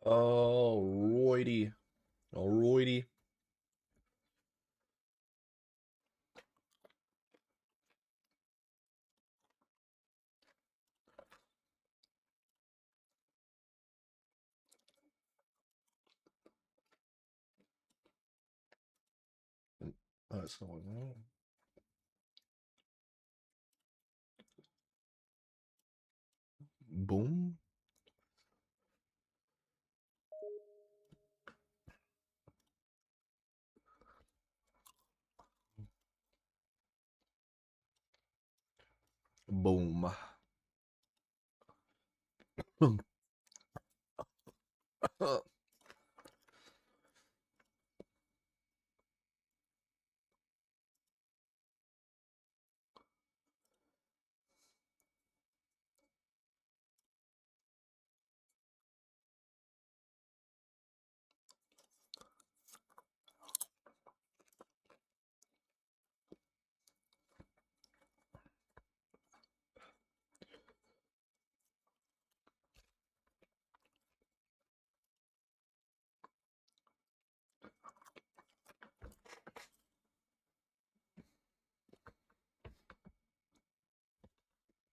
Alrighty. Alrighty. That's not what. Boom. Boom.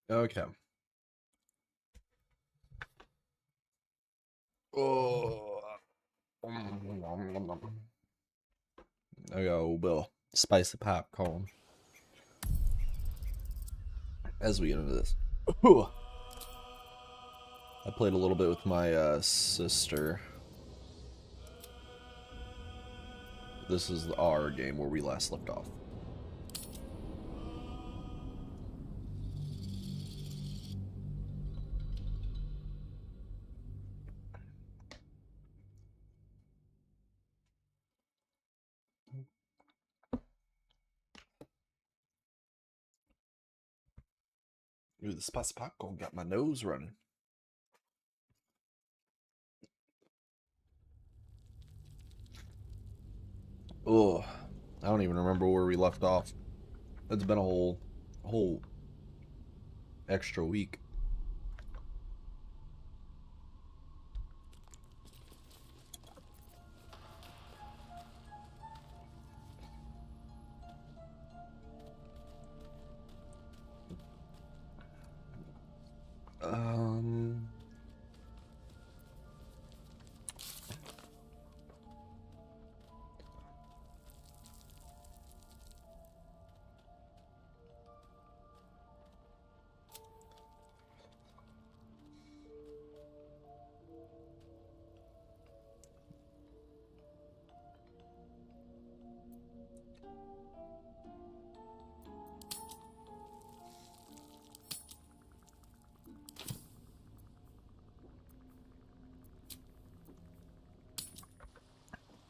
Okay. Oh. I got a little bit of spicy popcorn as we get into this. I played a little bit with my sister. This is our game where we last left off. Ooh, the spicy popcorn got my nose running. Oh, I don't even remember where we left off. It's been a whole extra week. Um,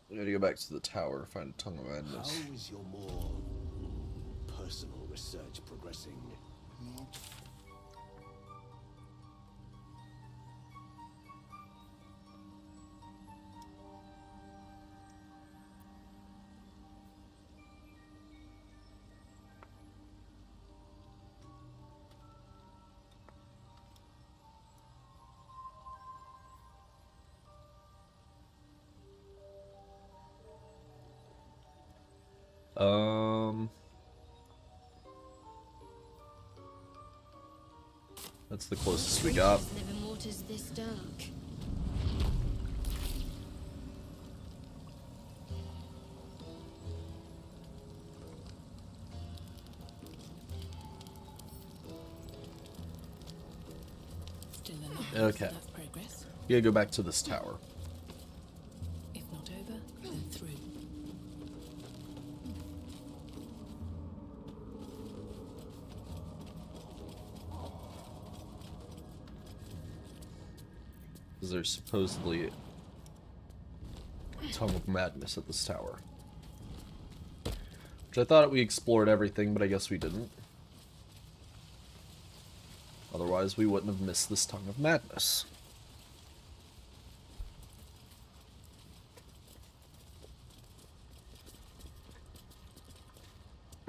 I gotta go back to the tower, find a tongue of madness. How is your more personal research progressing? Um, that's the closest we got. Live in waters this dark. Okay. We gotta go back to this tower. If not over, then through. Because there's supposedly a tongue of madness at this tower. Which I thought we explored everything, but I guess we didn't. Otherwise, we wouldn't have missed this tongue of madness.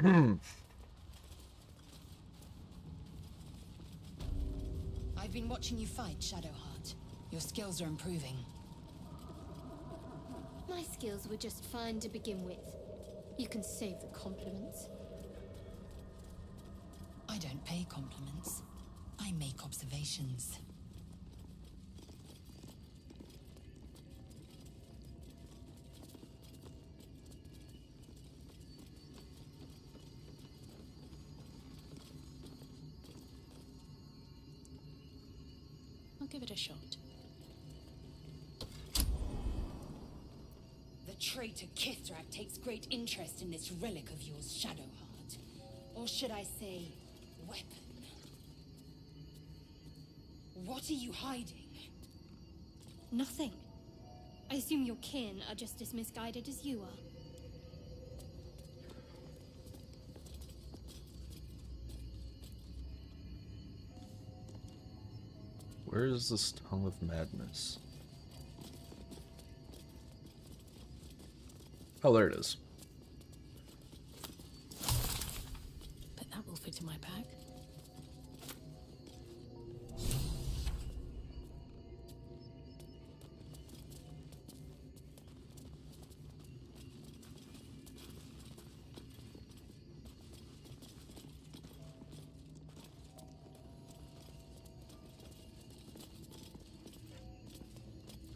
I've been watching you fight, Shadowheart. Your skills are improving. My skills were just fine to begin with. You can save the compliments. I don't pay compliments. I make observations. I'll give it a shot. The traitor Kithrak takes great interest in this relic of yours, Shadowheart. Or should I say, weapon? What are you hiding? Nothing. I assume your kin are just as misguided as you are. Where is this tongue of madness? Oh, there it is. But that will fit in my pack.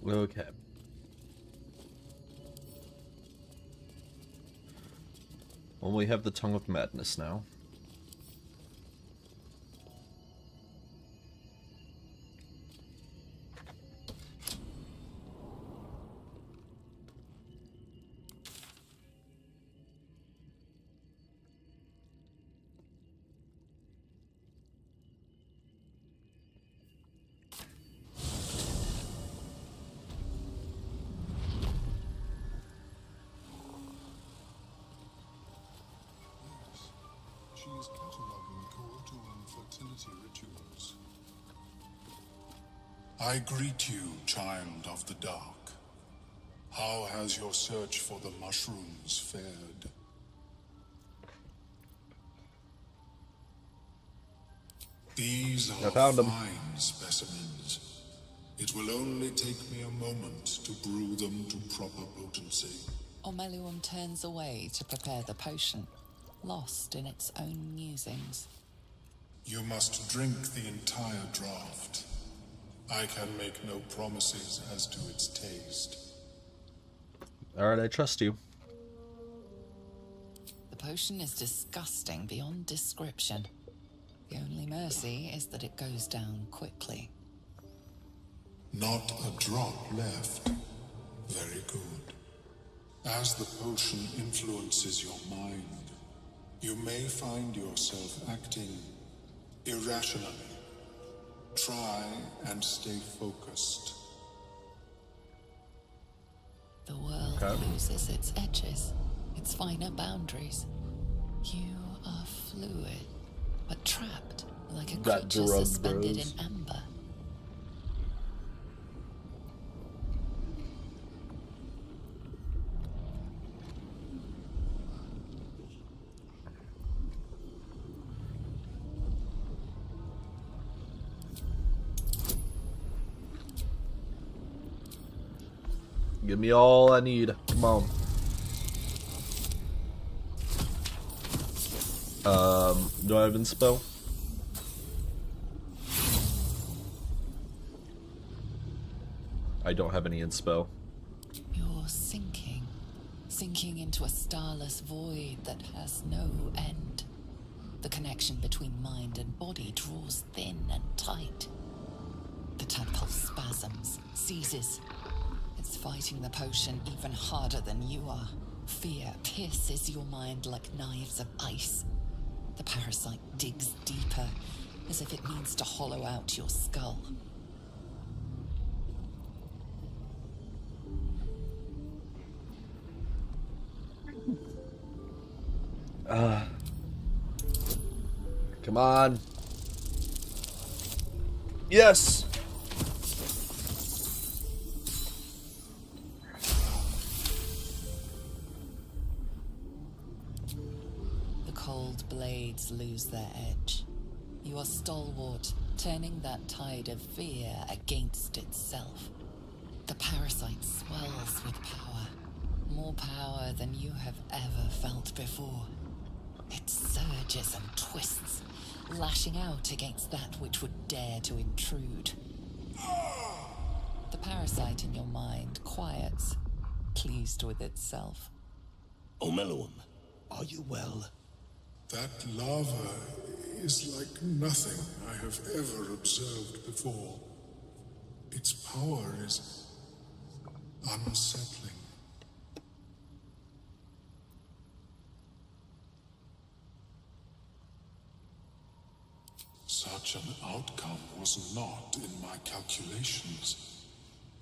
Okay. Well, we have the tongue of madness now. She is cataloging coital and fertility rituals. I greet you, child of the dark. How has your search for the mushrooms fared? These are found 'em. fine specimens. It will only take me a moment to brew them to proper potency. Omeluum turns away to prepare the potion, lost in its own musings. You must drink the entire draught. I can make no promises as to its taste. Alright, I trust you. The potion is disgusting beyond description. The only mercy is that it goes down quickly. Not a drop left. Very good. As the potion influences your mind, you may find yourself acting irrationally. Try and stay focused. The world loses its edges, its finer boundaries. You are fluid, but trapped like a That creature drug suspended bros. in amber. Give me all I need. Come on. Do I have inspo? I don't have any inspo. You're sinking into a starless void that has no end. The connection between mind and body draws thin and tight. The tadpole spasms, seizes. It's fighting the potion even harder than you are. Fear pierces your mind like knives of ice. The parasite digs deeper, as if it means to hollow out your skull. Come on. Yes! The cold blades lose their edge. You are stalwart, turning that tide of fear against itself. The parasite swells with power. More power than you have ever felt before. It surges and twists, lashing out against that which would dare to intrude. The parasite in your mind quiets, pleased with itself. Omeluum, are you well? That lava is like nothing I have ever observed before. Its power is unsettling. Such an outcome was not in my calculations.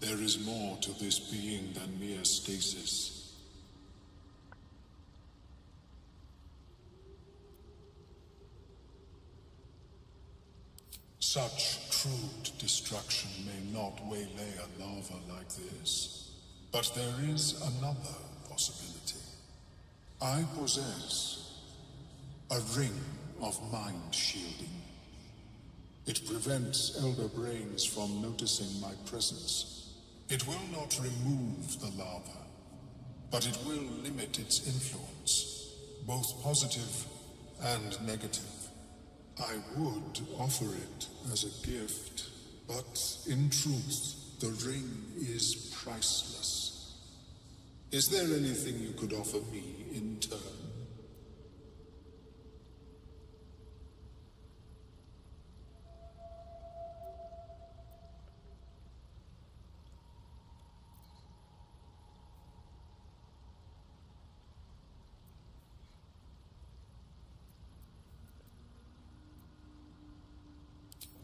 There is more to this being than mere stasis. Such crude destruction may not waylay a lava like this. But there is another possibility. I possess a ring of mind shielding. It prevents elder brains from noticing my presence. It will not remove the lava, but it will limit its influence, both positive and negative. I would offer it as a gift, but in truth, the ring is priceless. Is there anything you could offer me in turn?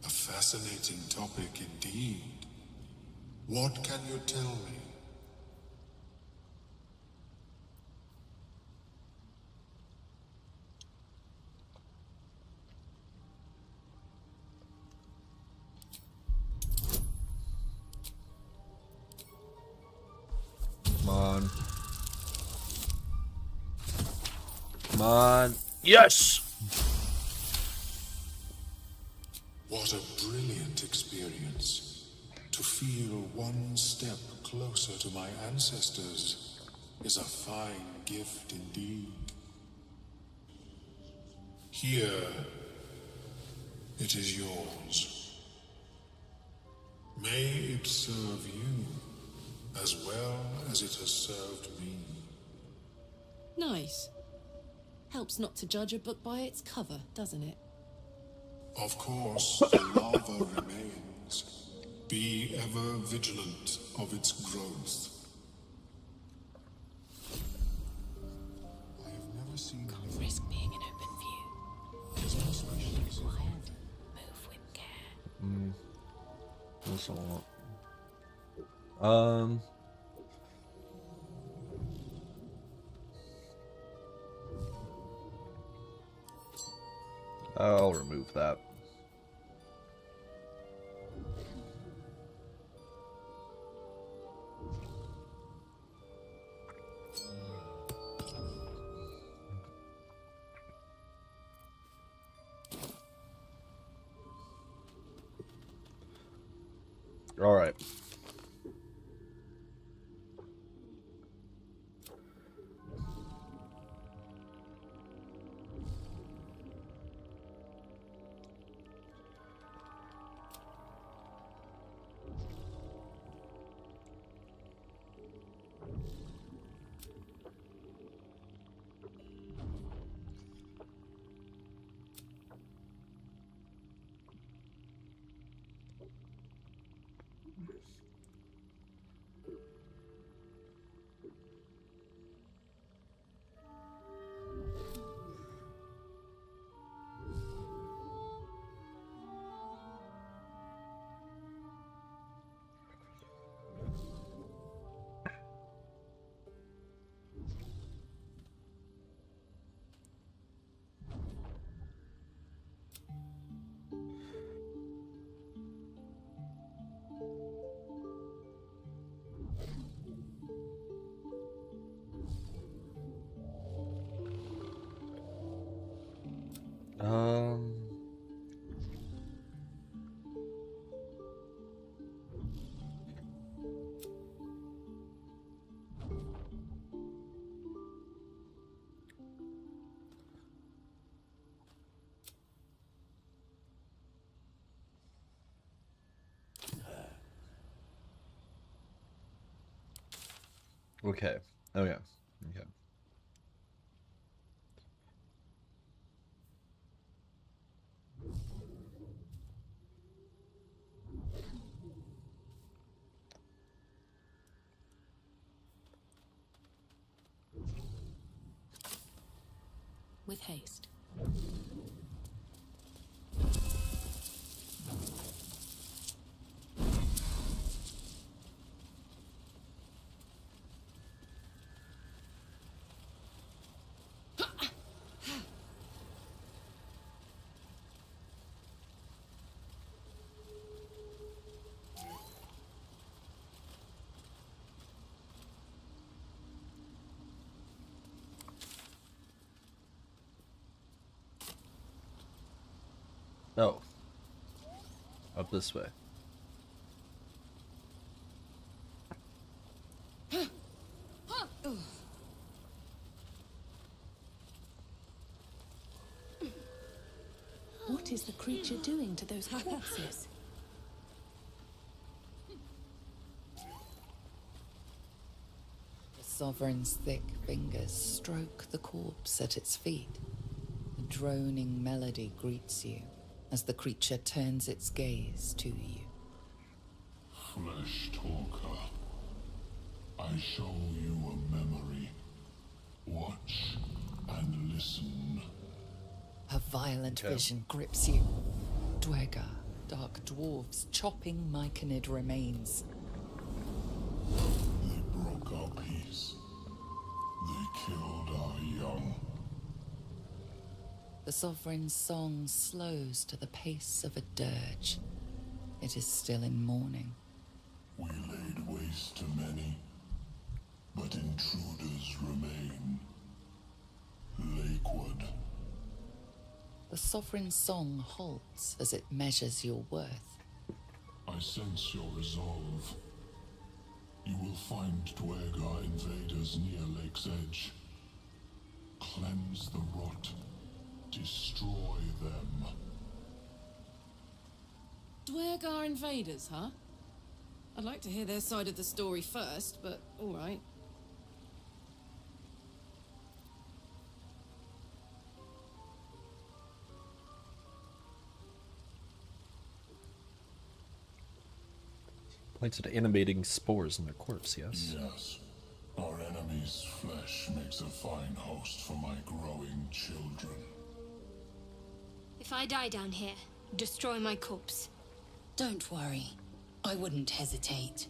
A fascinating topic indeed. What can you tell me? Come on. Come on. Yes! What a brilliant experience. To feel one step closer to my ancestors is a fine gift indeed. Here, it is yours. May it serve you as well as it has served me. Nice. Helps not to judge a book by its cover, doesn't it? Of course, the lava remains. Be ever vigilant of its growth. I have never seen Can't risk being in open view. Be quiet. Move with care. That's a lot. I'll remove that. All right. Okay. Okay. Okay. With haste. Oh. Up this way. What is the creature doing to those corpses? The Sovereign's thick fingers stroke the corpse at its feet. A droning melody greets you as the creature turns its gaze to you. Flesh talker, I show you a memory. Watch and listen. A violent vision grips you. Dwergar, dark dwarves chopping myconid remains. They broke our peace. They killed our young. The Sovereign's song slows to the pace of a dirge. It is still in mourning. We laid waste to many, but intruders remain. Lakewood. The Sovereign's song halts as it measures your worth. I sense your resolve. You will find Dwergar invaders near Lake's edge. Cleanse the rot. Destroy them. Dwergar invaders, huh? I'd like to hear their side of the story first, but alright. Points at animating spores in their corpse, yes? Yes. Our enemy's flesh makes a fine host for my growing children. If I die down here, destroy my corpse. Don't worry. I wouldn't hesitate.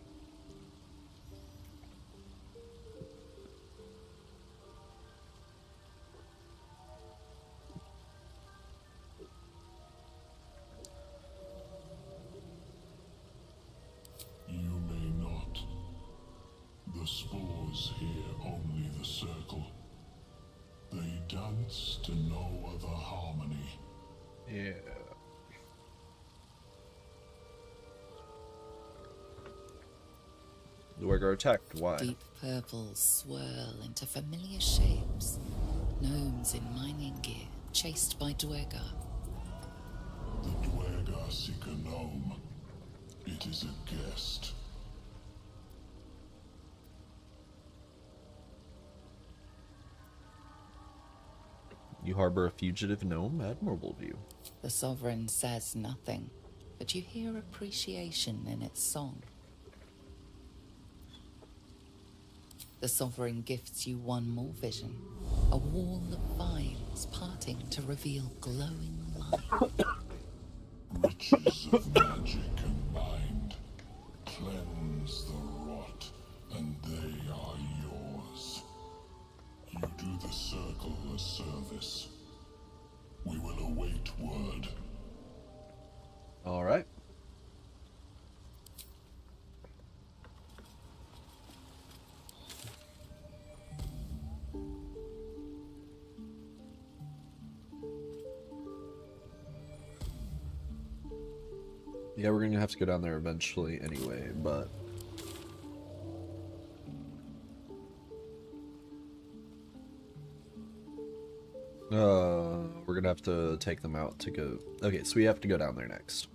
You may not. The spores hear only the circle. They dance to no other harmony. Yeah. Dwergar attacked. Why? Deep purples swirl into familiar shapes. Gnomes in mining gear, chased by Dwergar. The Dwergar seek a gnome. It is a guest. You harbor a fugitive gnome? Admirable view. The Sovereign says nothing, but you hear appreciation in its song. The Sovereign gifts you one more vision, a wall of vines parting to reveal glowing light. Riches of magic and mind. Cleanse the rot, and they are yours. You do the circle a service. We will await word. All right. Yeah, we're gonna have to go down there eventually anyway, but we're gonna have to take them out to go. Okay, so we have to go down there next.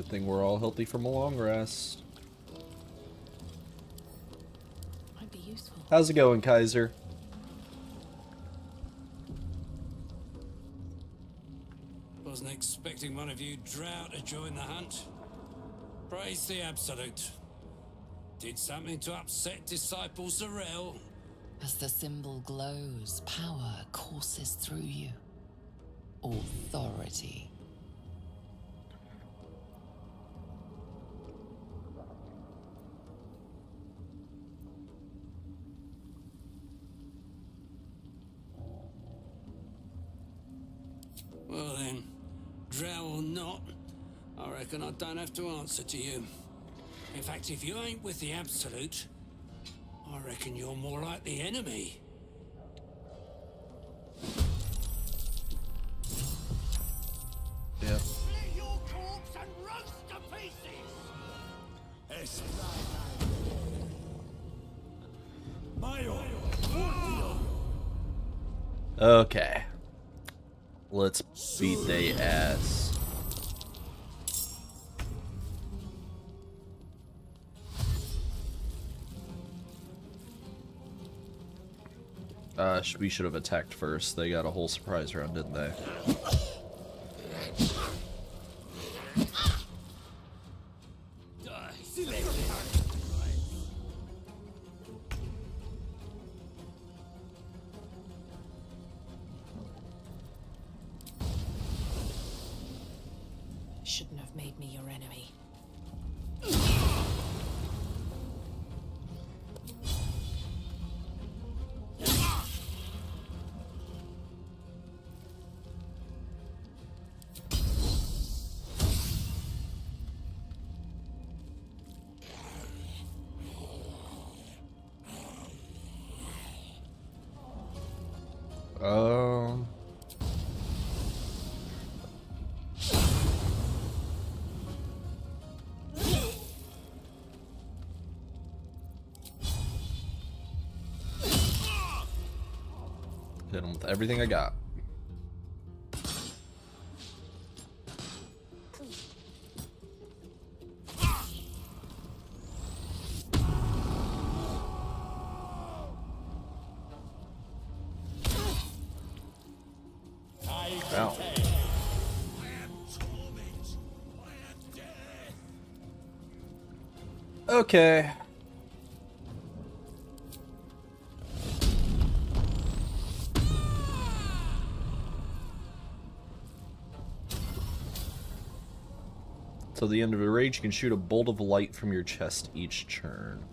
Good thing we're all healthy from a long rest. Might be useful. How's it going, Kaiser? Wasn't expecting one of you drow to join the hunt. Praise the Absolute. Did something to upset Disciple Zarel. As the symbol glows, power courses through you. Authority. Well then, drow or not, I reckon I don't have to answer to you. In fact, if you ain't with the Absolute, I reckon you're more like the enemy. Yeah. Split your corpse and roast to pieces! Okay. Let's beat they ass. We should have attacked first. They got a whole surprise round, didn't they? Shouldn't have made me your enemy. Um. Hit him with everything I got. Ow. Okay. Till the end of a rage, you can shoot a bolt of light from your chest each turn.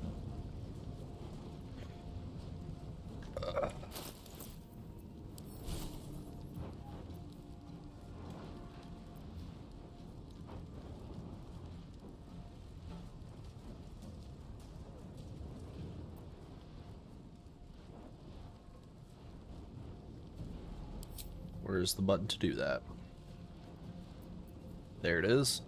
Where's the button to do that? There it is.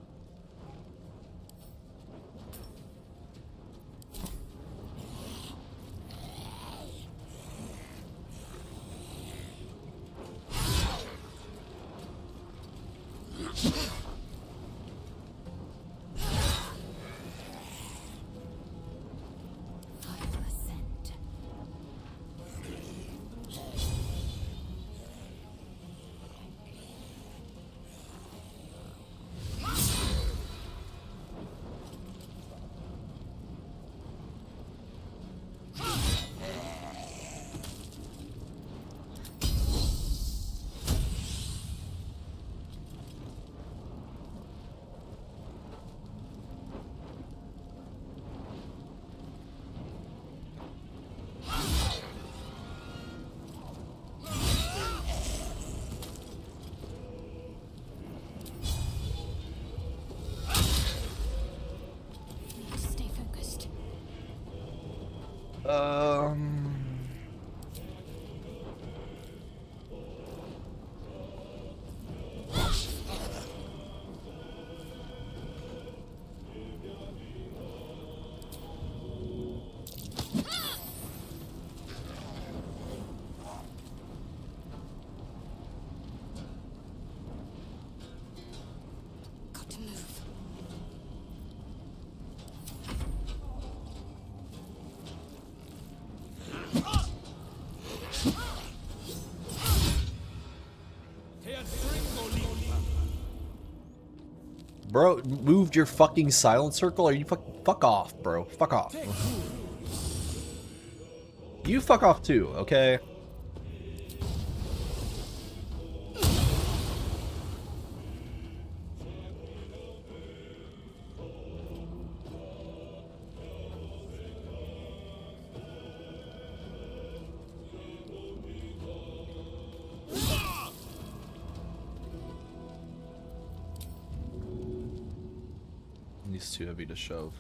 Stay focused. Got to move. Bro, moved your fucking silent circle? Are you fuck off, bro. Fuck off. You fuck off too, okay? He's too heavy to shove.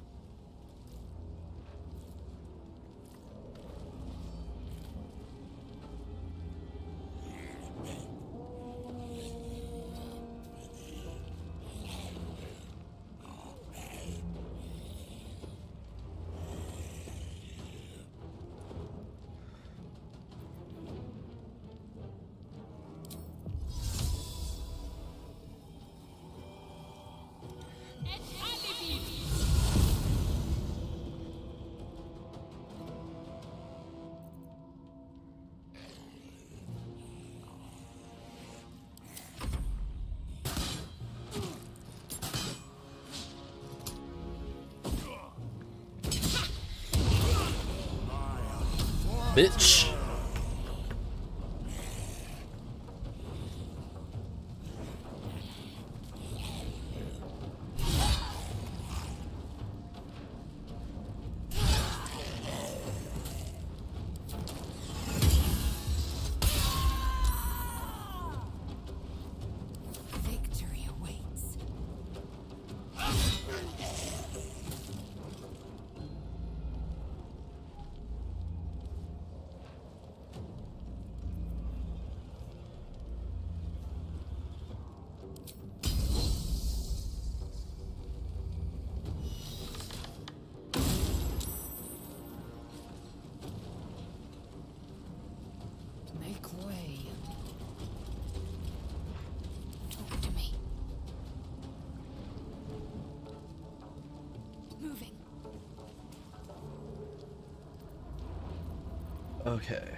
Bitch. Victory awaits. Make way. Talk to me. Moving. Okay.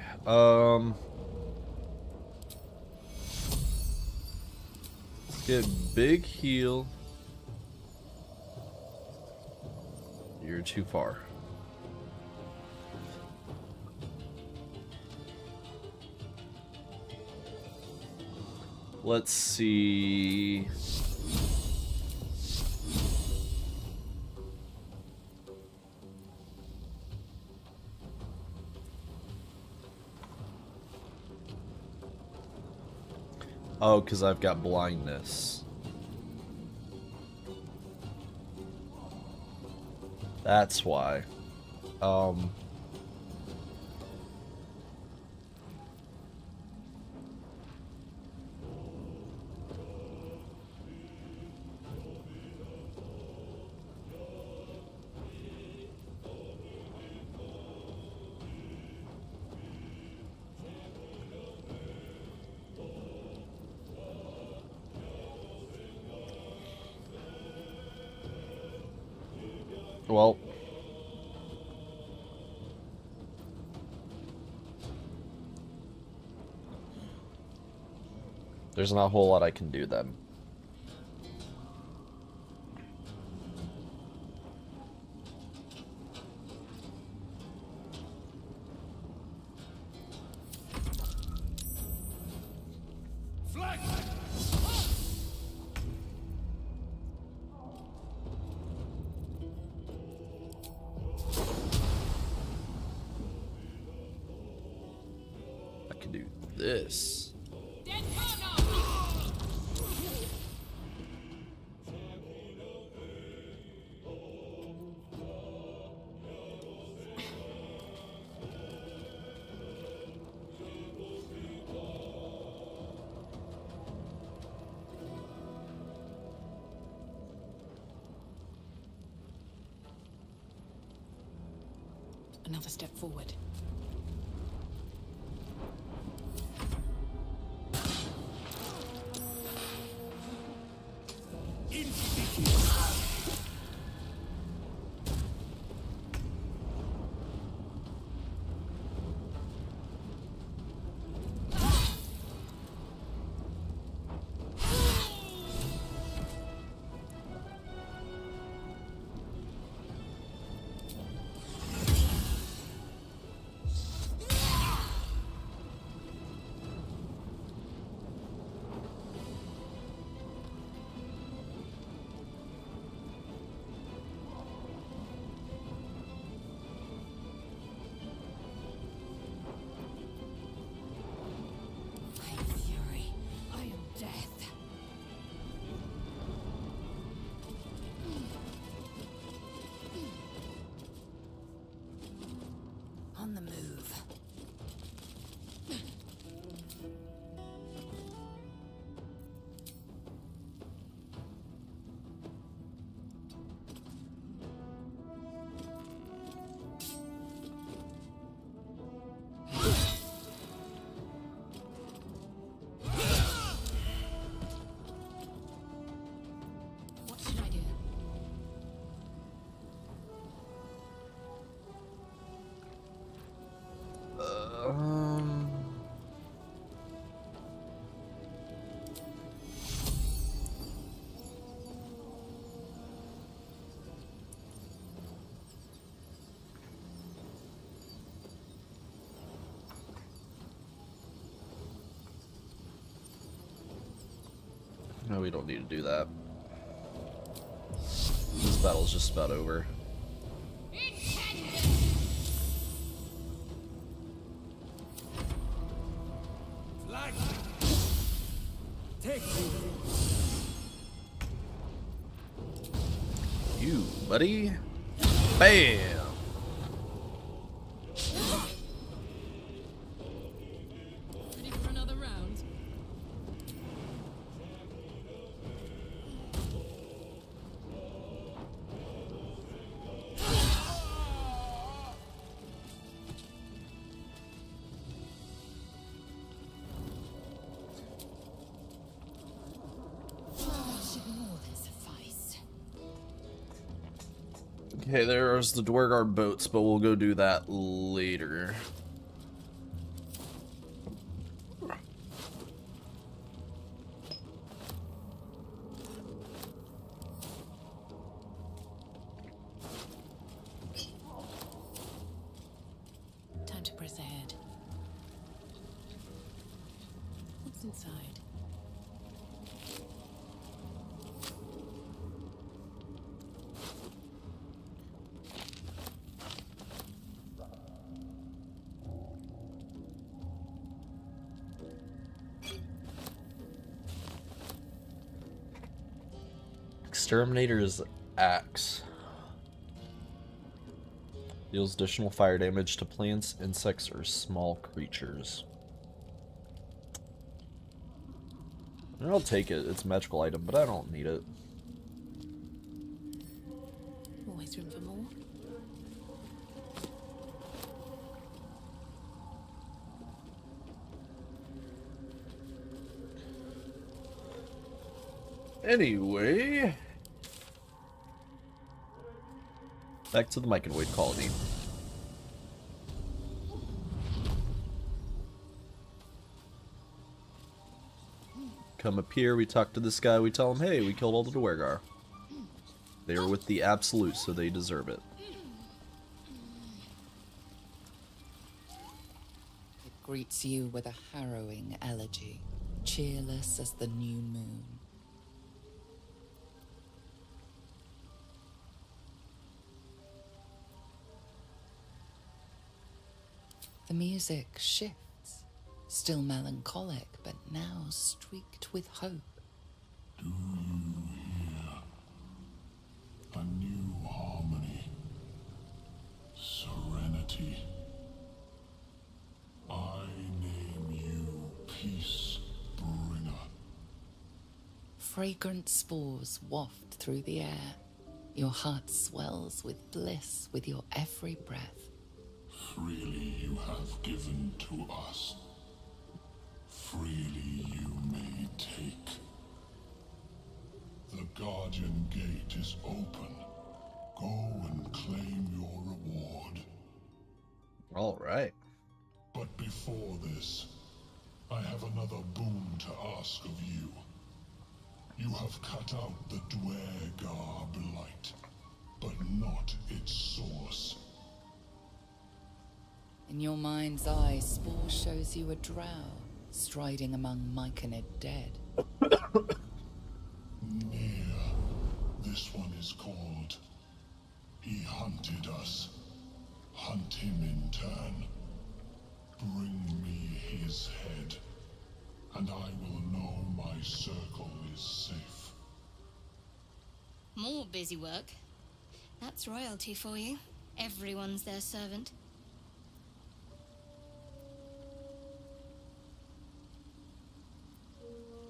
Let's get big heal. You're too far. Let's see. Oh, because I've got blindness. That's why. Well, there's not a whole lot I can do then. I can do this. Another step forward. No, we don't need to do that. This battle's just about over. You, buddy. Bam! Ready for another round? Should more than suffice. Okay, there's the Dwargar boats, but we'll go do that later. Time to press ahead. What's inside? Exterminator's Axe. Deals additional fire damage to plants, insects, or small creatures. I'll take it. It's a magical item, but I don't need it. Always room for more. Anyway, back to the Myconid colony. Come up here, we talk to this guy, we tell him, hey, we killed all the Dwargar. They were with the Absolute, so they deserve it. It greets you with a harrowing elegy, cheerless as the new moon. The music shifts, still melancholic, but now streaked with hope. Do you hear a new harmony? Serenity. I name you Peace Bringer. Fragrant spores waft through the air. Your heart swells with bliss with your every breath. Freely you have given to us. Freely you may take. The Guardian Gate is open. Go and claim your reward. All right. But before this, I have another boon to ask of you. You have cut out the Dwargar blight, but not its source. In your mind's eye, Spore shows you a drow, striding among Myconid dead. Near. This one is called. He hunted us. Hunt him in turn. Bring me his head, and I will know my circle is safe. More busy work. That's royalty for you. Everyone's their servant.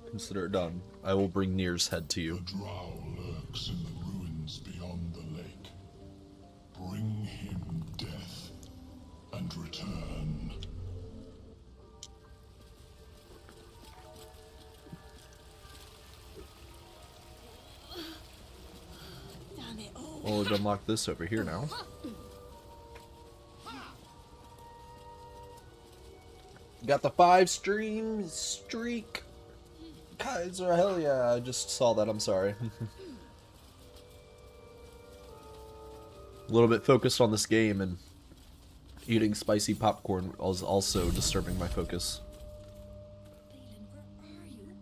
Consider it done. I will bring Nir's head to you. The drow lurks in the ruins beyond the lake. Bring him death, and return. Damn it all. Well, we've unlocked this over here now. Got the 5-stream streak. Kaiser, hell yeah, I just saw that, I'm sorry. A little bit focused on this game, and eating spicy popcorn was also disturbing my focus. Balin, where are you?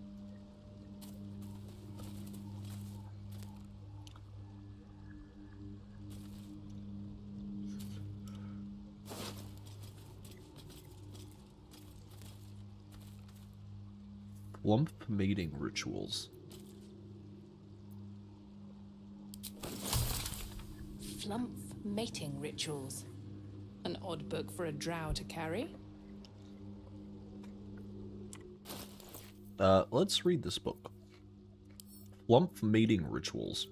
Lump mating rituals. Flump mating rituals. An odd book for a drow to carry. Let's read this book. Flump mating rituals.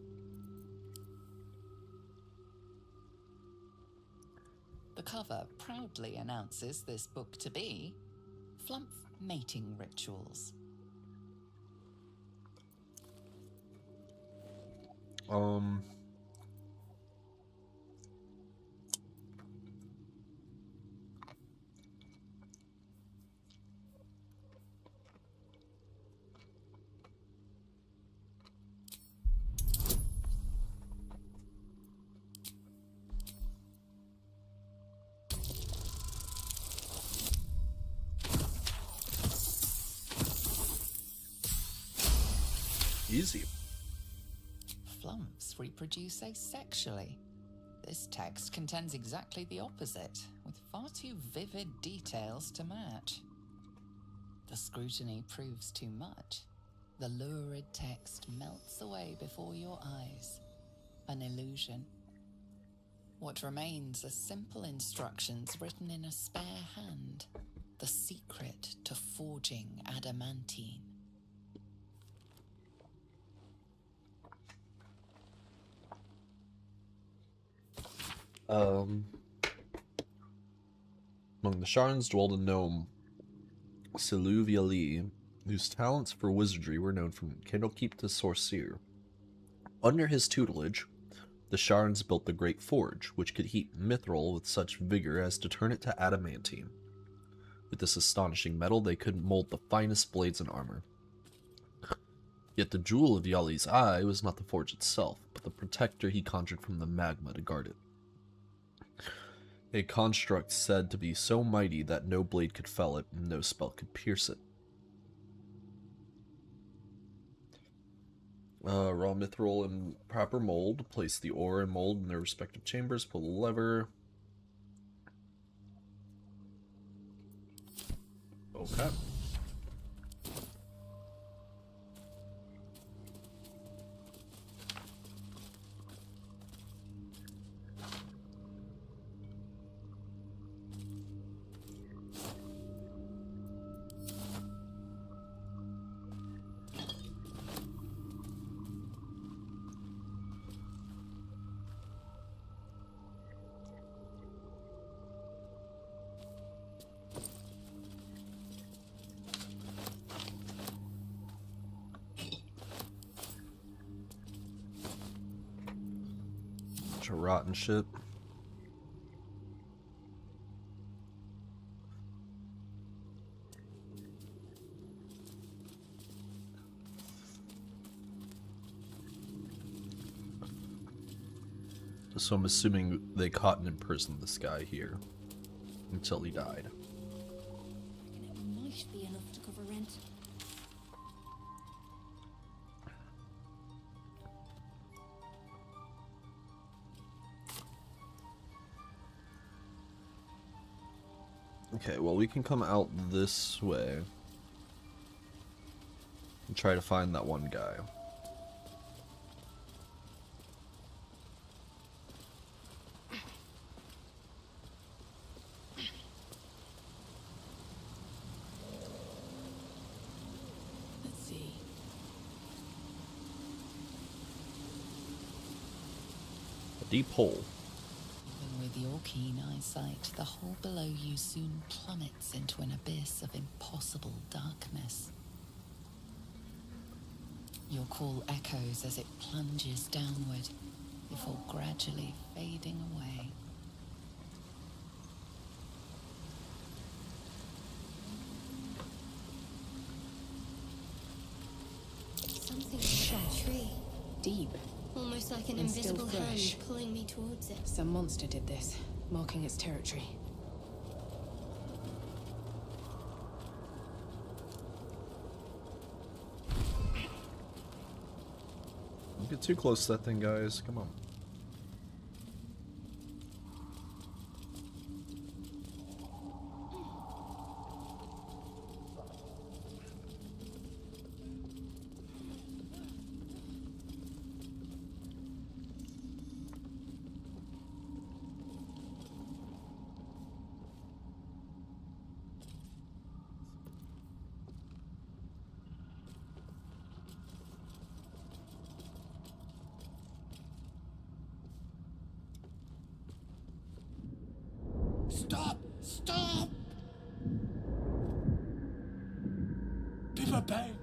The cover proudly announces this book to be Flump mating rituals. Easy. Flumps reproduce asexually. This text contends exactly the opposite, with far too vivid details to match. The scrutiny proves too much. The lurid text melts away before your eyes. An illusion. What remains are simple instructions written in a spare hand. The secret to forging adamantine. Among the Sharns dwelled a gnome, Siluviali, whose talents for wizardry were known from Candlekeep to Sorcerer. Under his tutelage, the Sharns built the Great Forge, which could heat mithril with such vigor as to turn it to adamantine. With this astonishing metal, they could mold the finest blades and armor. Yet the jewel of Yali's eye was not the forge itself, but the protector he conjured from the magma to guard it. A construct said to be so mighty that no blade could fell it, and no spell could pierce it. Raw mithril in proper mold. Place the ore and mold in their respective chambers. Pull the lever. Okay. Bunch of rotten shit. So I'm assuming they caught and imprisoned this guy here until he died. And it might be enough to cover rent. Okay, well, we can come out this way and try to find that one guy. Let's see. A deep hole. Even with your keen eyesight, the hole below you soon plummets into an abyss of impossible darkness. Your call echoes as it plunges downward, before gradually fading away. Something in the tree. Deep. Almost like an And still invisible fresh. hand pulling me towards it. Some monster did this, marking its territory. Don't get too close to that thing, guys. Come on. Stop! Stop! Bibberbang!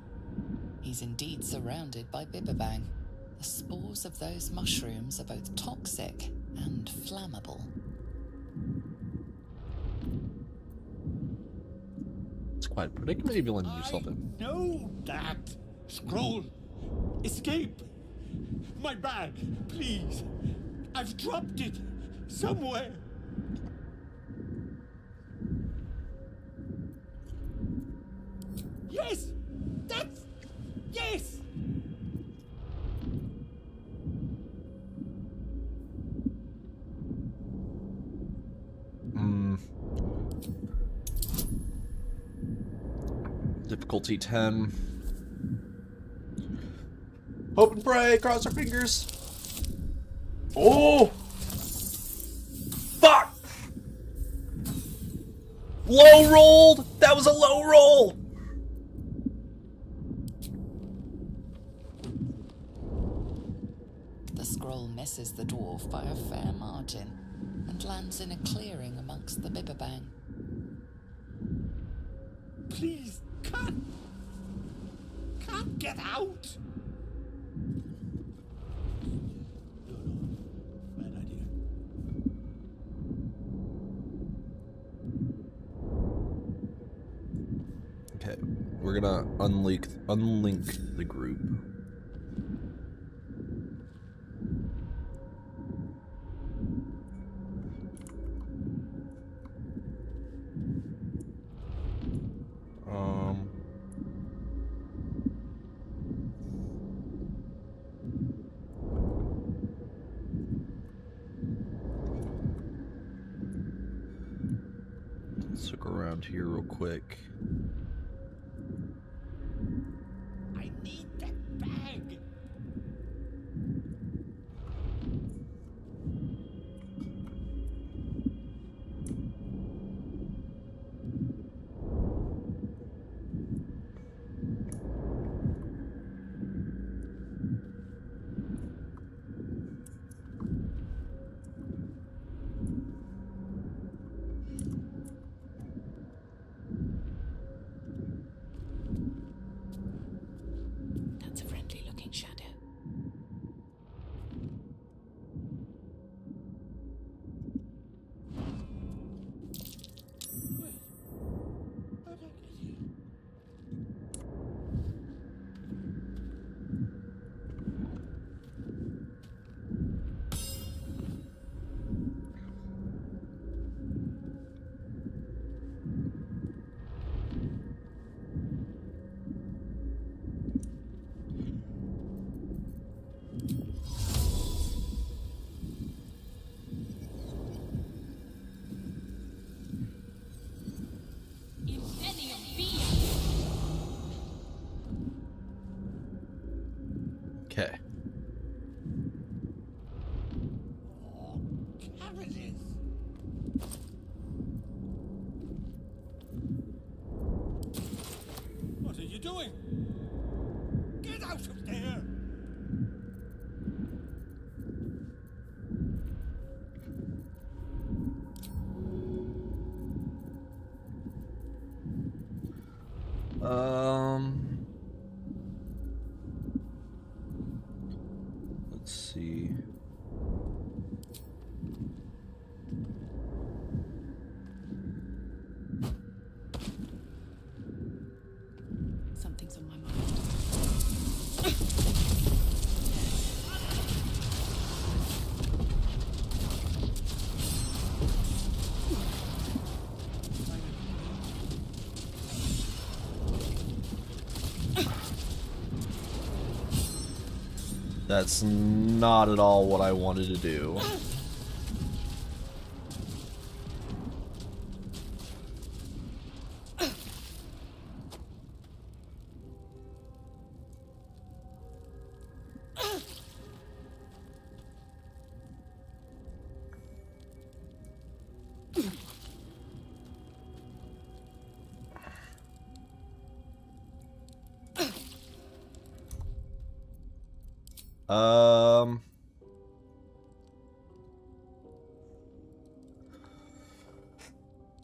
He's indeed surrounded by Bibberbang. The spores of those mushrooms are both toxic and flammable. It's quite a predicament if you land yourself I in. know that! Scroll! Escape! My bag, please! I've dropped it somewhere! Yes! That's... Yes! Difficulty 10. Hope and pray, cross our fingers. Oh! Fuck! Low rolled! That was a low roll! The scroll misses the dwarf by a fair margin and lands in a clearing amongst the Bibberbang. Please, can't get out! No, bad idea. Okay, we're gonna unlink the group. Let's look around here real quick. I need that bag! That's a friendly looking shadow. How'd I get here? Okay. Oh, cabbages! What are you doing? Get out of there! Let's see. Something's on my mind. That's not at all what I wanted to do.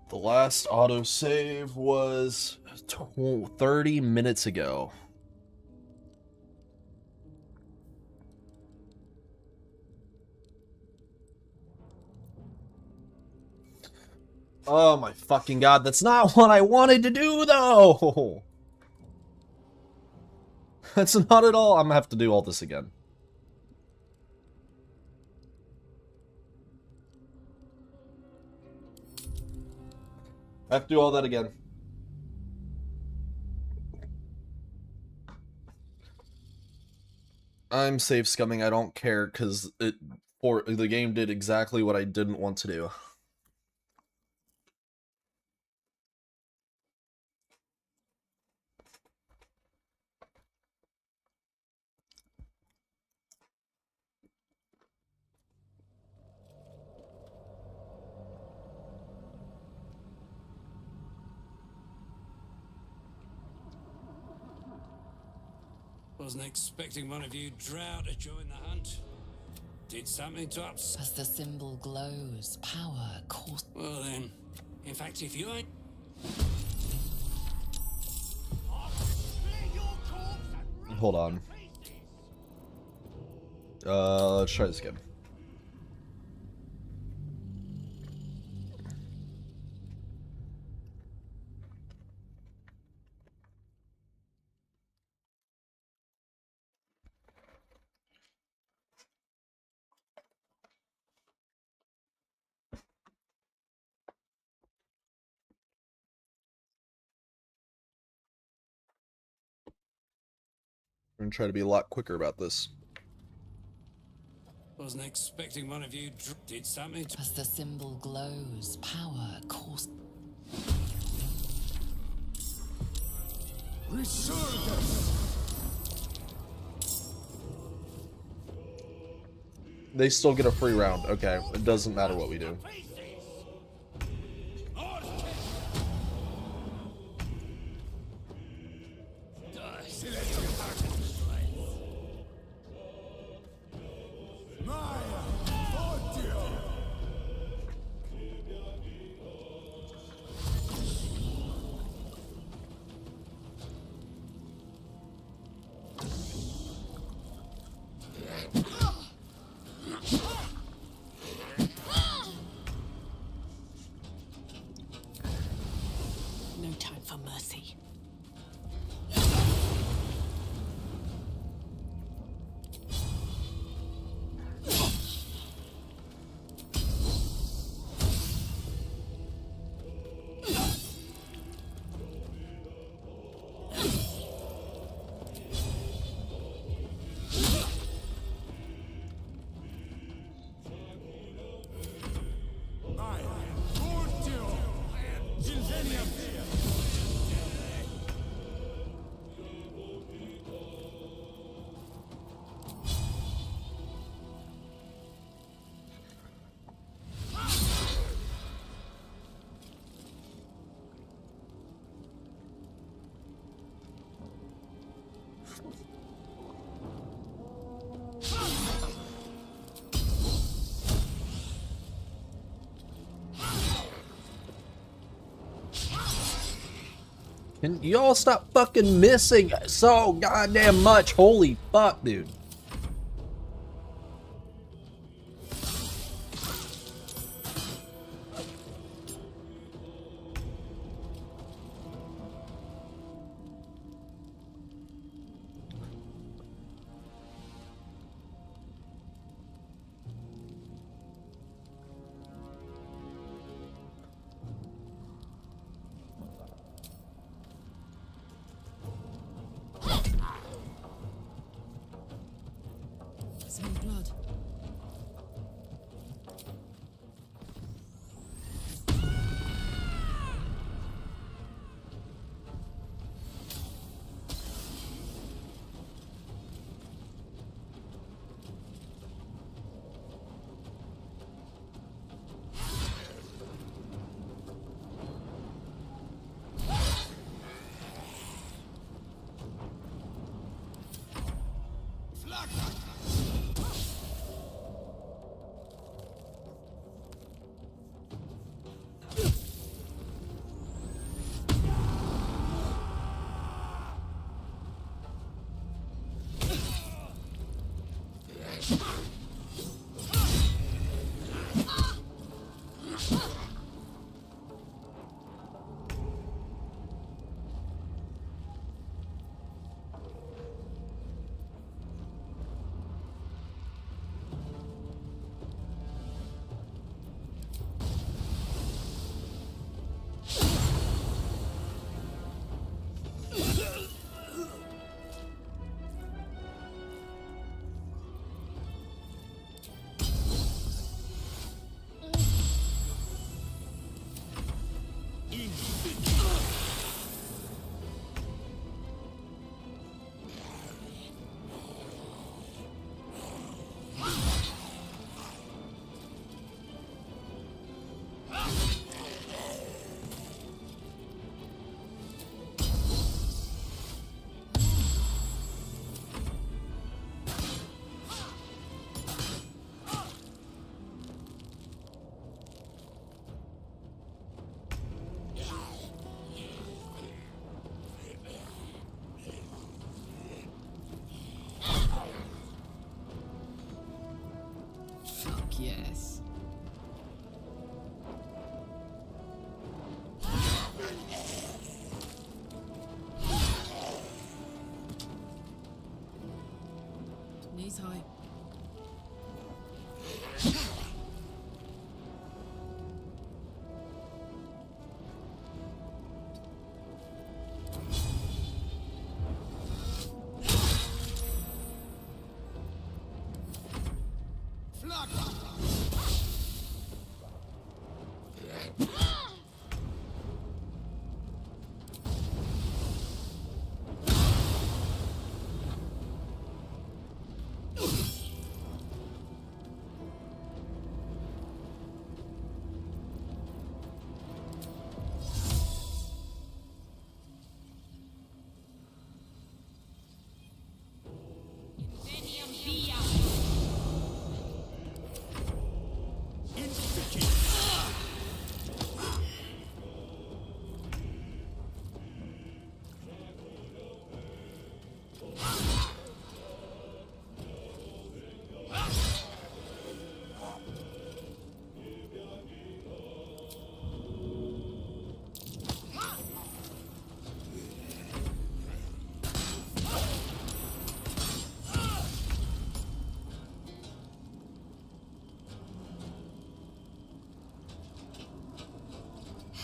The last autosave was 30 minutes ago. Oh my fucking god, that's not what I wanted to do though! That's not at all. I'm gonna have to do all this again. I have to do all that again. I'm safe scumming, I don't care, because the game did exactly what I didn't want to do. Wasn't expecting one of you drow to join the hunt. Did something to upset. As the symbol glows, power course. Well then, in fact, if you ain't. Hold on. Let's try this again. I'm gonna try to be a lot quicker about this. Wasn't expecting one of you did something to. As the symbol glows, power course. They still get a free round. Okay, it doesn't matter what we do. No time for mercy. Can y'all stop fucking missing so goddamn much? Holy fuck, dude.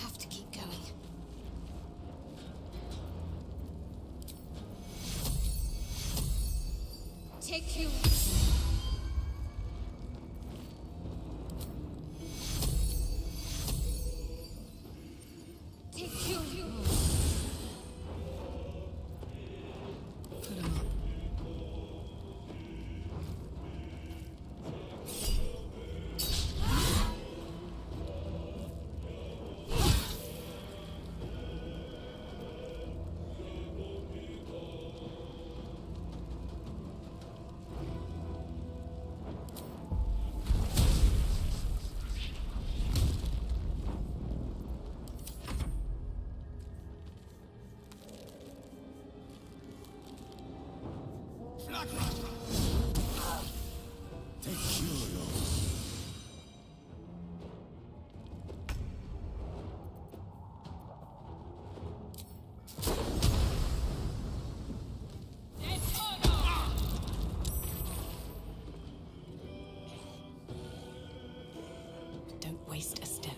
Have to keep going. Take you. Take you. Put 'em up. Take Curios. Don't waste a step.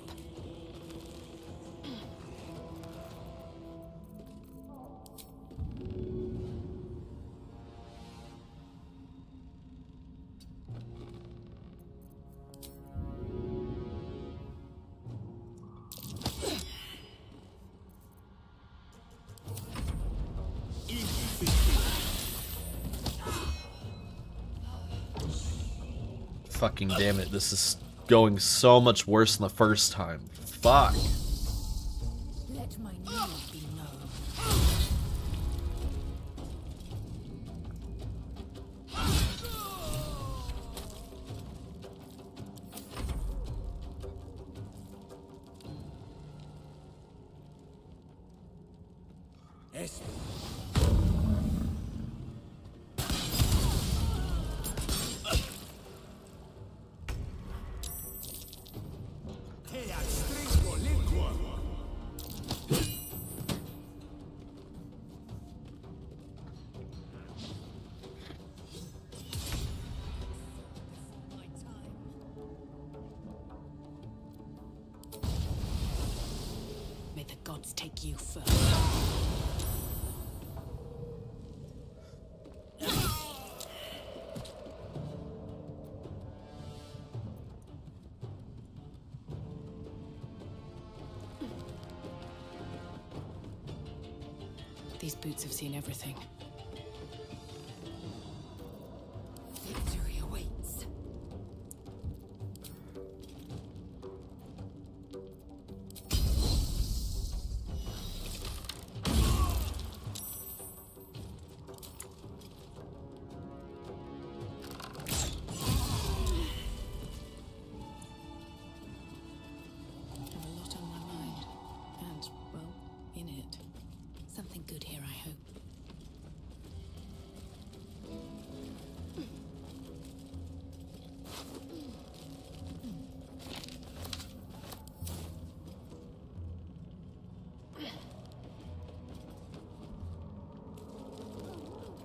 Fucking damn it, this is going so much worse than the first time. Fuck. Let my name be known. May the gods take you first. These boots have seen everything. Victory awaits. I have a lot on my mind. And, well, in it. Something good here, I hope.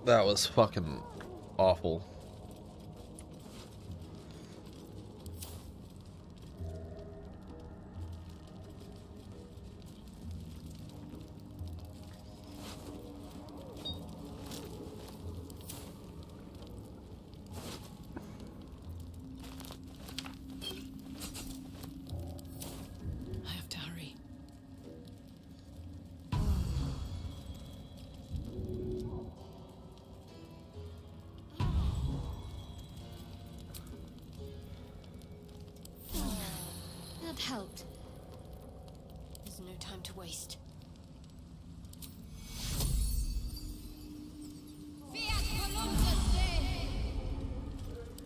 That was fucking awful. I have helped. There's no time to waste.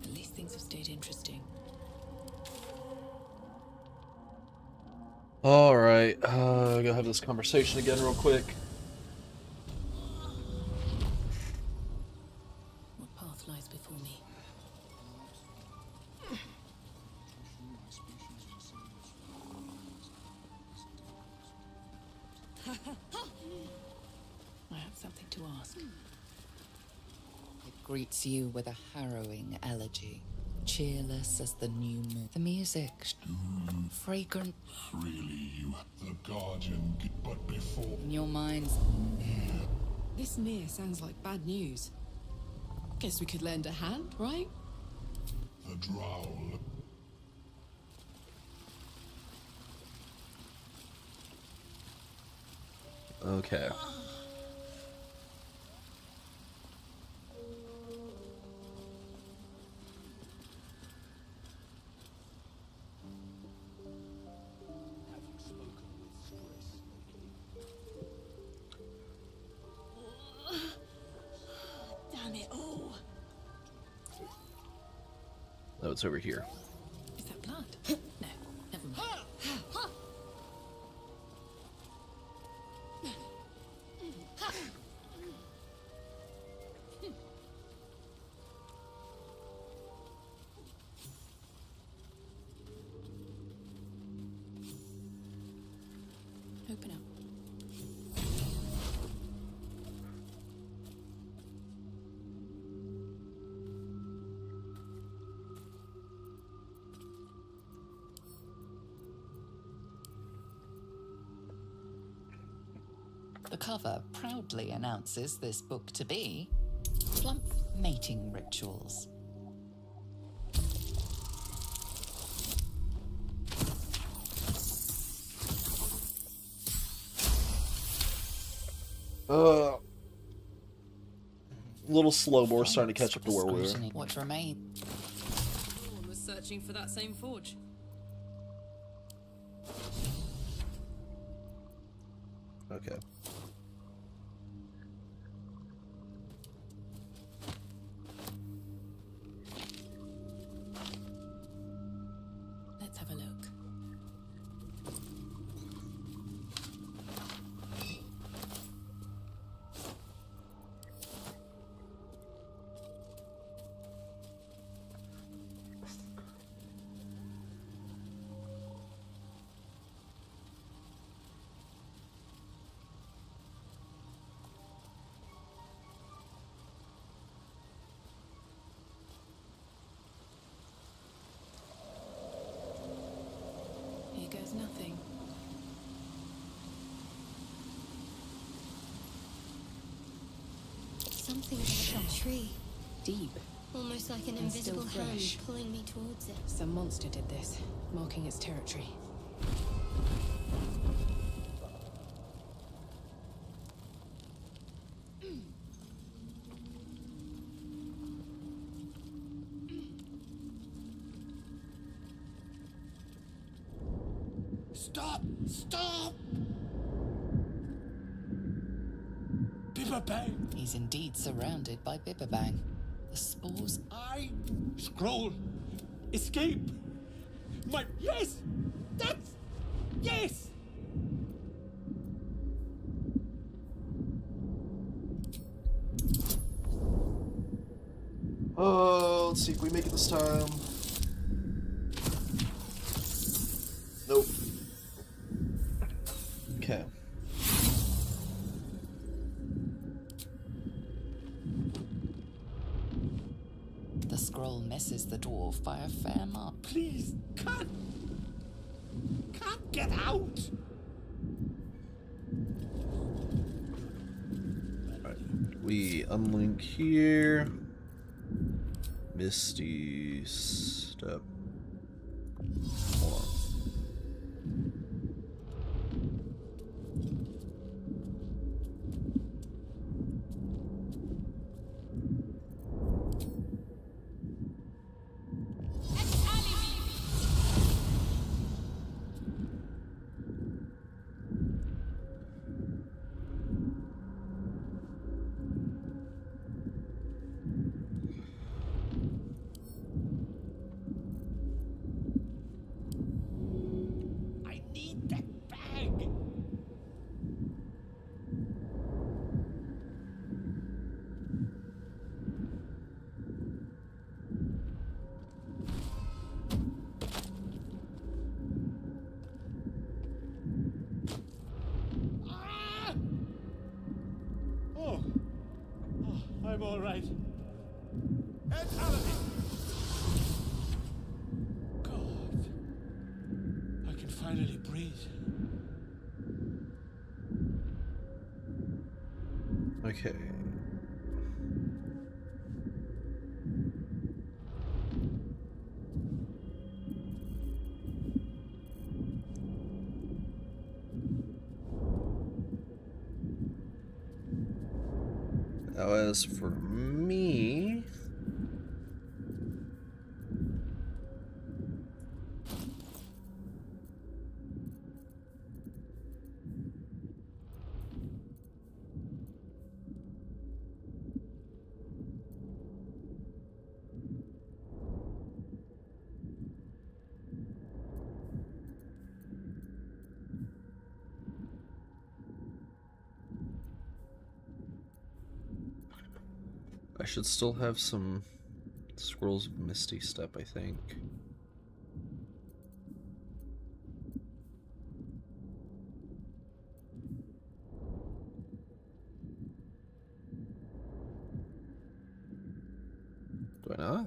At least things have stayed interesting. Alright, gonna have this conversation again real quick. What path lies before me? I have something to ask. It greets you with a harrowing elegy, cheerless as the new moon. The music, fragrant Freely, you, the Guardian, but before... in your minds. This near sounds like bad news. Guess we could lend a hand, right? The Drow. Okay. Having spoken with Skriss lately. Damn it all. Oh, it's over here. Is that blood? No, never mind. Open up. The cover proudly announces this book to be Plump Mating Rituals. Little slow, but we're starting to catch up to where we were. What remains? Someone was searching for that same forge. Okay. Let's have a look. Here goes nothing. Something about that tree. Deep. Almost like an And still invisible hand fresh. pulling me towards it. Some monster did this, marking its territory. Stop! Stop! Bang! He's indeed surrounded by Bibberbang. The spores. I scroll. Escape. My yes. That's yes. Oh, let's see if we make it this time. Nope. Okay. The scroll misses the dwarf by a fair mark. Please, can't get out. We unlink here. Misty step. Hold on. all right. It's Aladdin! God. I can finally breathe. Okay. Now, as for me, I should still have some Scrolls of Misty Step, I think. Do I not?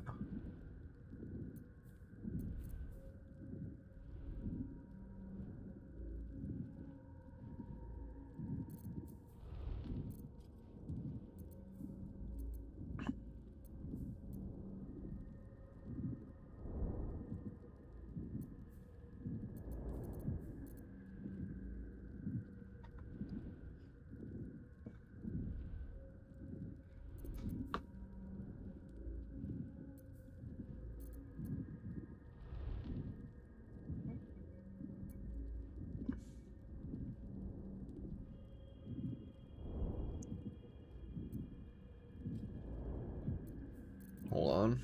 Hold on.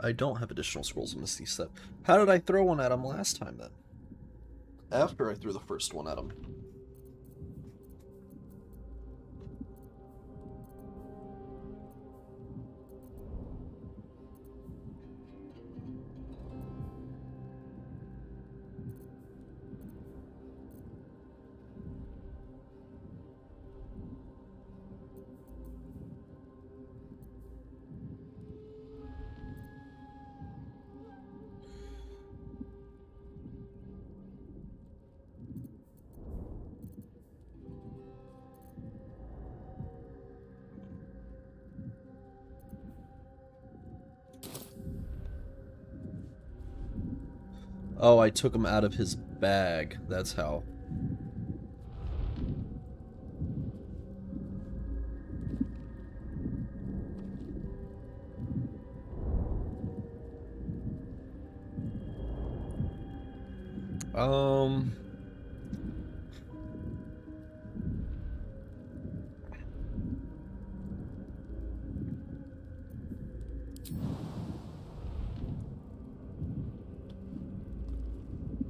I don't have additional Scrolls of Misty Step. How did I throw one at him last time, then? After I threw the first one at him. Oh, I took him out of his bag. That's how. Um...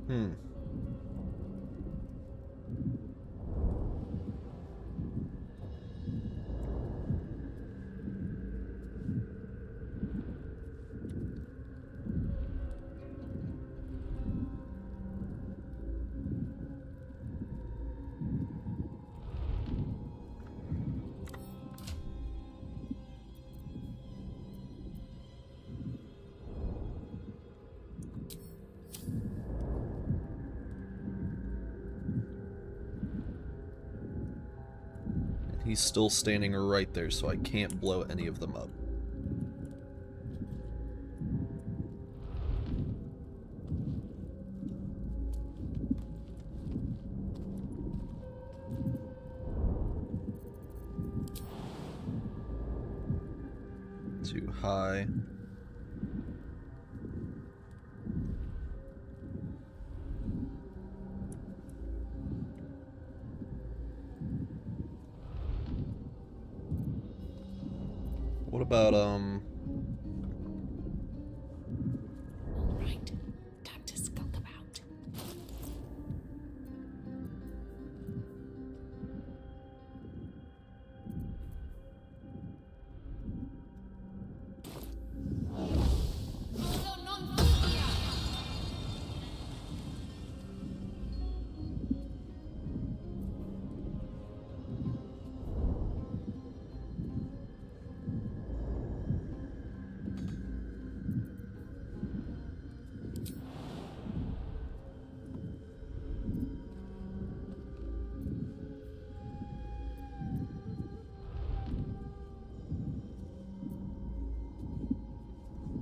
Hmm. He's still standing right there, so I can't blow any of them up. Too high. What about,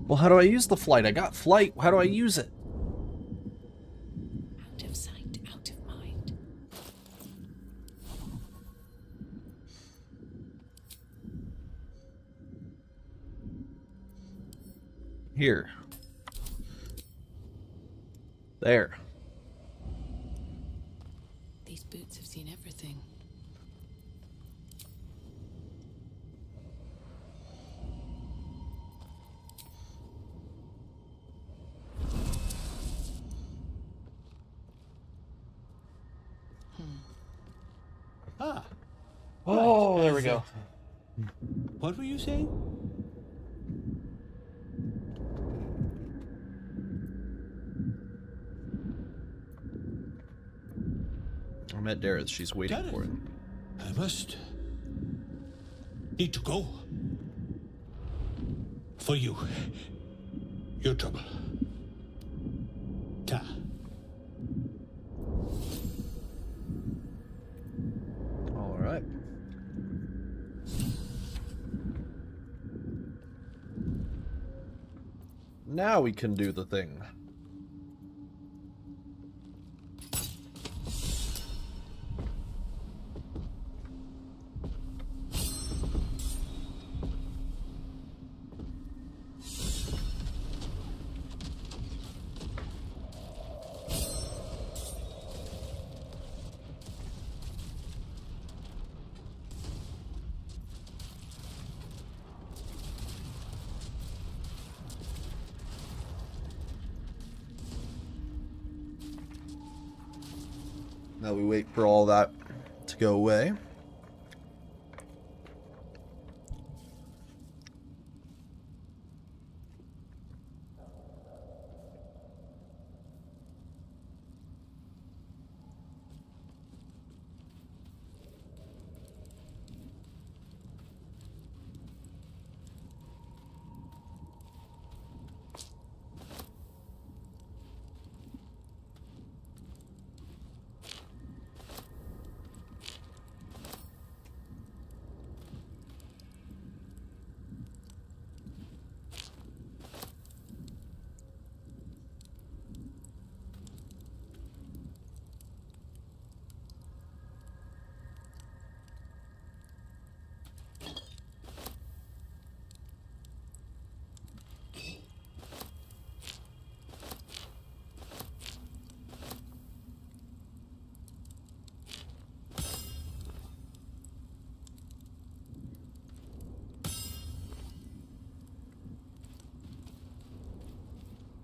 Well, how do I use the flight? I got flight. How do I use it? Out of sight, out of mind. Here. There. These boots have seen everything. Ah, Oh, there we go. what were you saying? I met Dareth. She's waiting Dareth? for it. I must need to go. For you. Your trouble. Ta. All right. Now we can do the thing. Now we wait for all that to go away.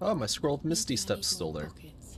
Oh, my scroll of Misty Step's still there. Pockets.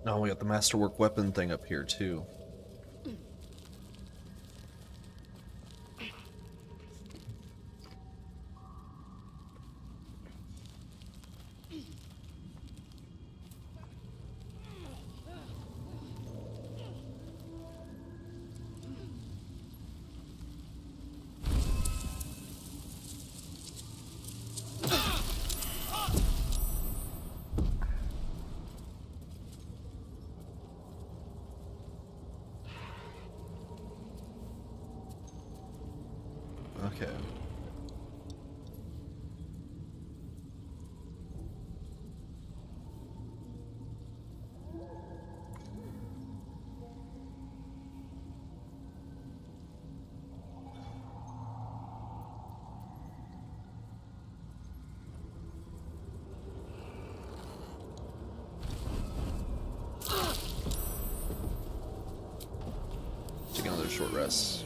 Oh, we got the masterwork weapon thing up here too. Okay. Take another short rest.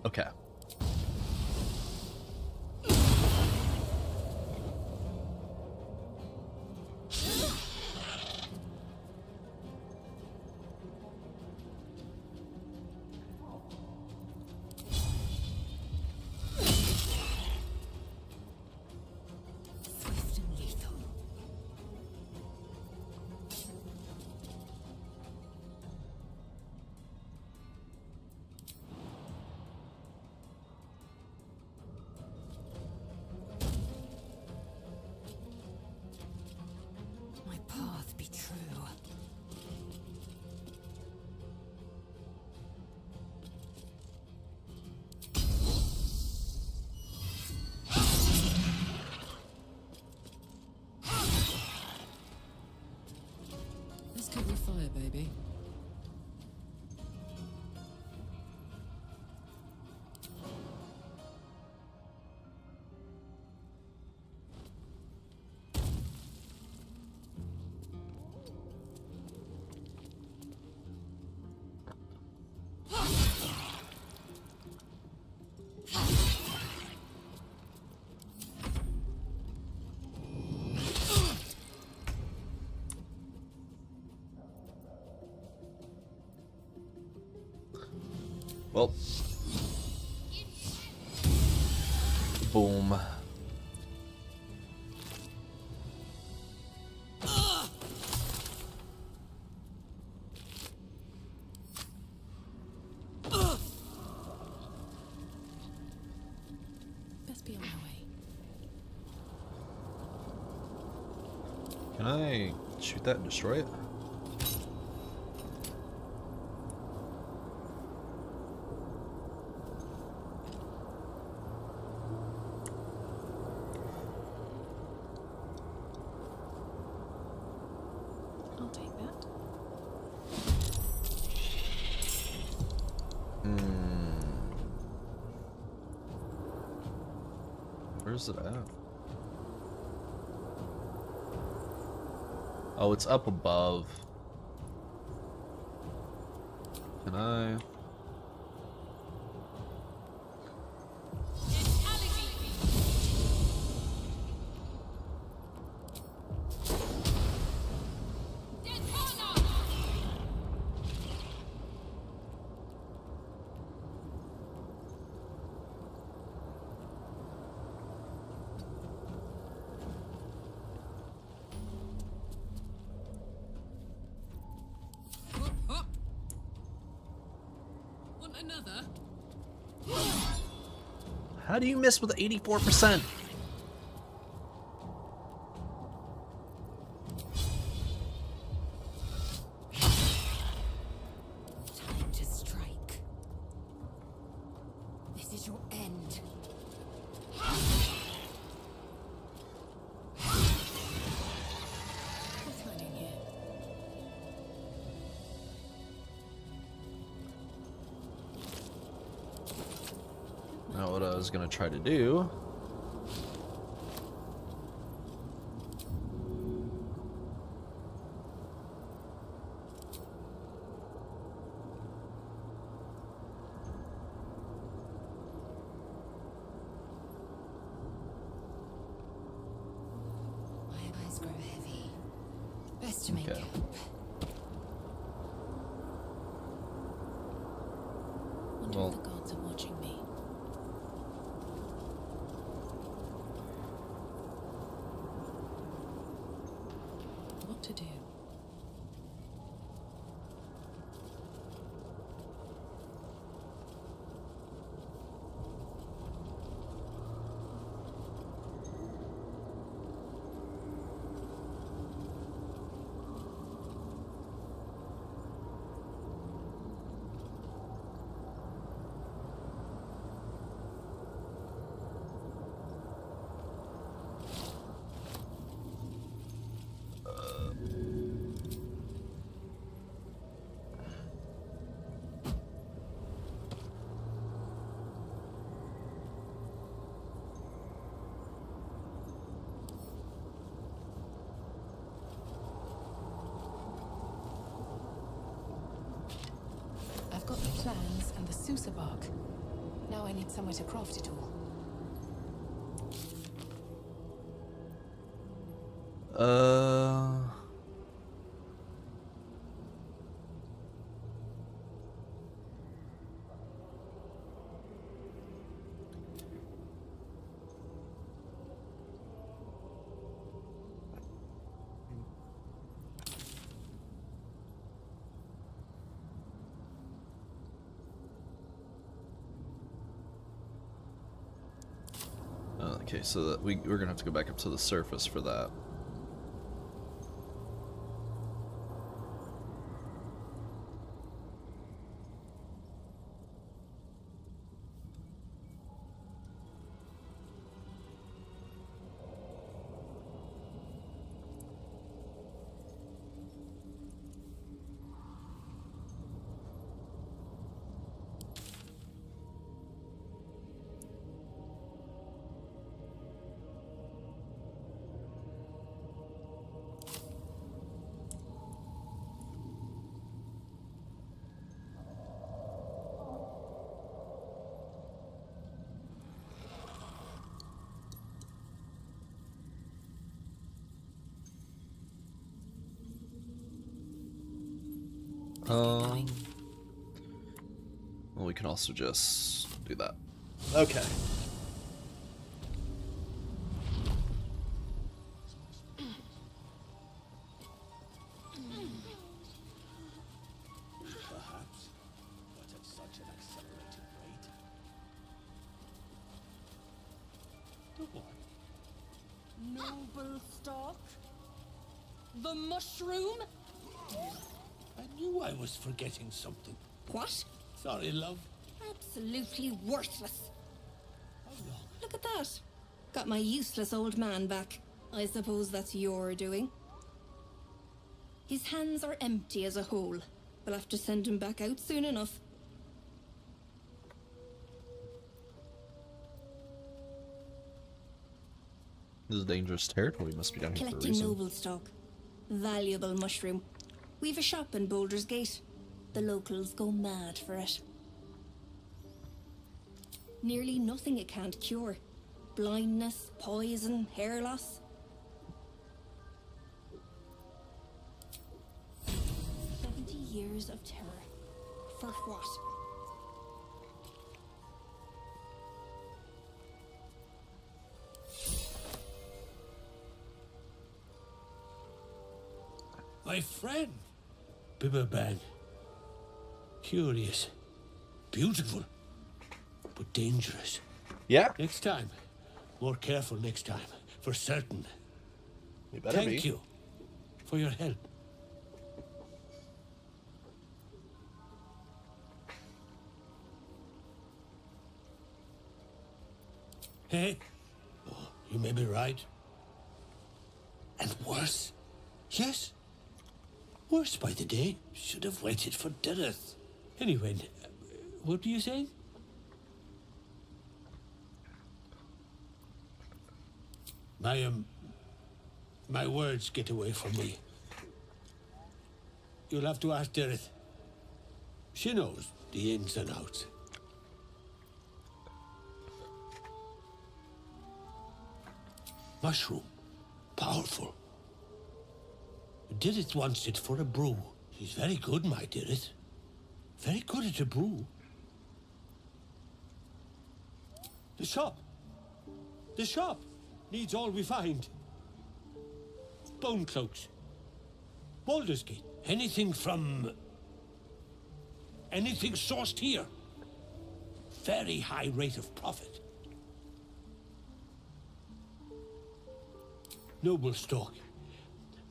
Okay. Swift and lethal. My path be true. Let's cover fire, baby. Well. Boom. Best be on my way. Can I shoot that and destroy it? I'll take that. Where's it at? Oh, it's up above. Can I? Want another? How do you miss with 84%? Time to strike. This is your end. What's hiding here? Now what I was gonna try to do. My eyes grow heavy. Best to make Okay. camp. Wonder Well- if the gods are watching me. What to do? I've got the plans and the Sousa bark. Now Now I need somewhere to craft it all. Okay, so that we're gonna have to go back up to the surface for that. Well, we can also just do that. Okay. Perhaps, but at such an accelerated rate. The what? Noble stock? The mushroom? I knew I was forgetting something. What? Sorry, love. Absolutely worthless. How long? Look at that. Got my useless old man back. I suppose that's your doing. His hands are empty as a whole. We'll have to send him back out soon enough. This is dangerous territory. Must be down here for a Collecting reason. noble stock. Valuable mushroom. We've a shop in Boulder's Gate. The locals go mad for it. Nearly nothing it can't cure. Blindness, poison, hair loss. 70 years of terror. For what? My friend, Bibberban. Curious, beautiful, but dangerous. Yeah, Next time, more careful next time, for certain. we better Thank be. you for your help. Hey, oh, you may be right. And worse. Yes. Worse by the day. Should have waited for Dirith. Anyway, what were you saying? My words get away from me. You'll have to ask Dirith. She knows the ins and outs. Mushroom. Powerful. Dirith wants it for a brew. He's very good, my Dirith. Very good at a brew. The shop. The shop needs all we find. Bone cloaks. Baldur's Gate. Anything from... anything sourced here. Very high rate of profit. Noble stock.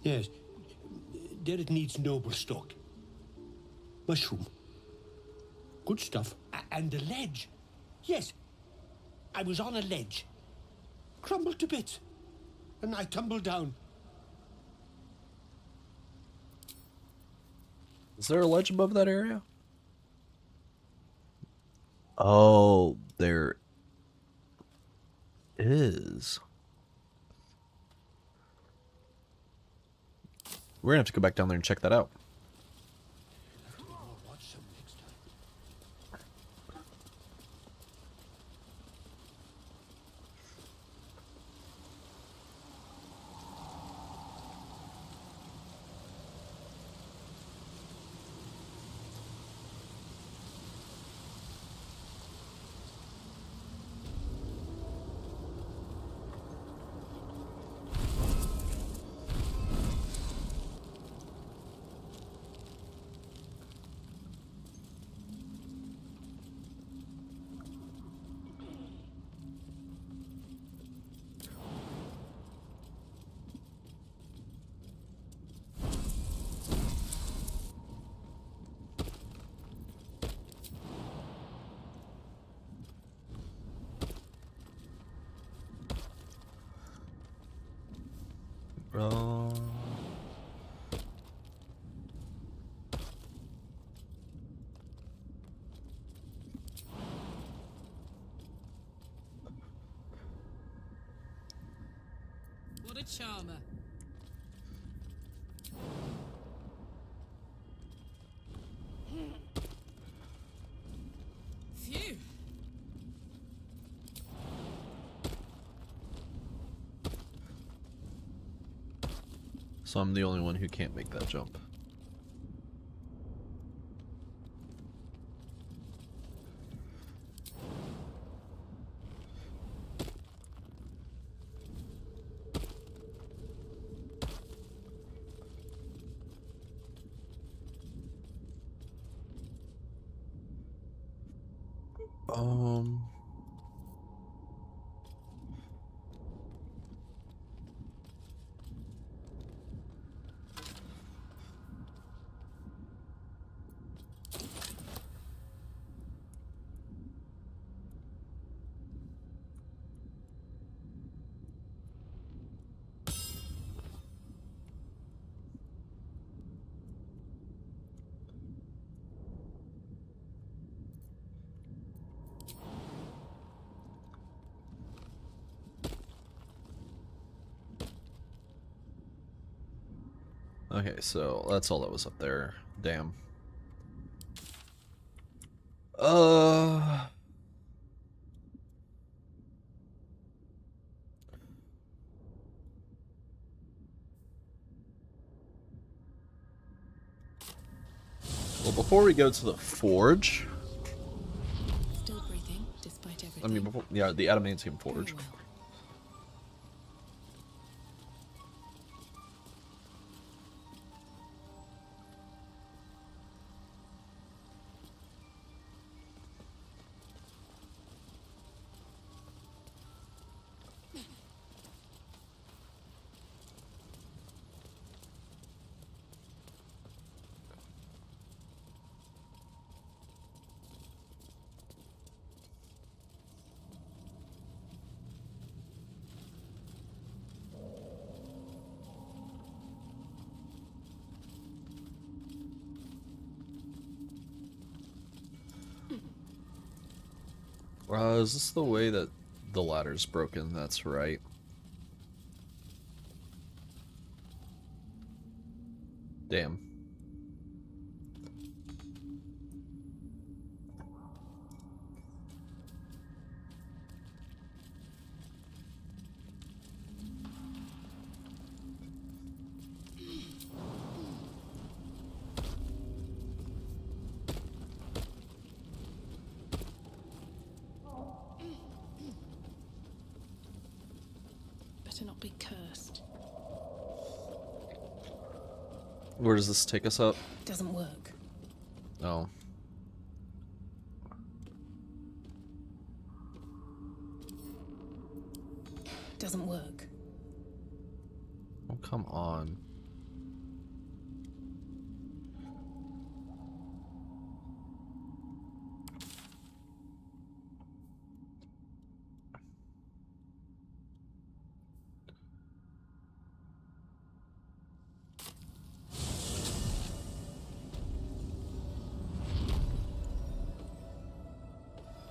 Yes. Derek needs noble stock. Mushroom. Good stuff. And the ledge. Yes. I was on a ledge. Crumbled to bits. And I tumbled down. Is there a ledge above that area? Oh, there is. We're gonna have to go back down there and check that out. charmer. Phew. So I'm the only one who can't make that jump. Okay, so that's all that was up there. Damn. Well, before we go to the forge, Still breathing, despite everything. I mean, before, yeah, the adamantium forge. Very well. Is this the way that the ladder's broken? That's right. Damn. Better not be cursed. Where does this take us up? Doesn't work. Oh. Doesn't work. Oh, come on.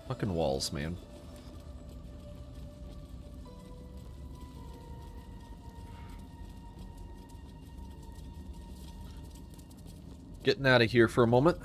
Fucking walls, man. Getting out of here for a moment.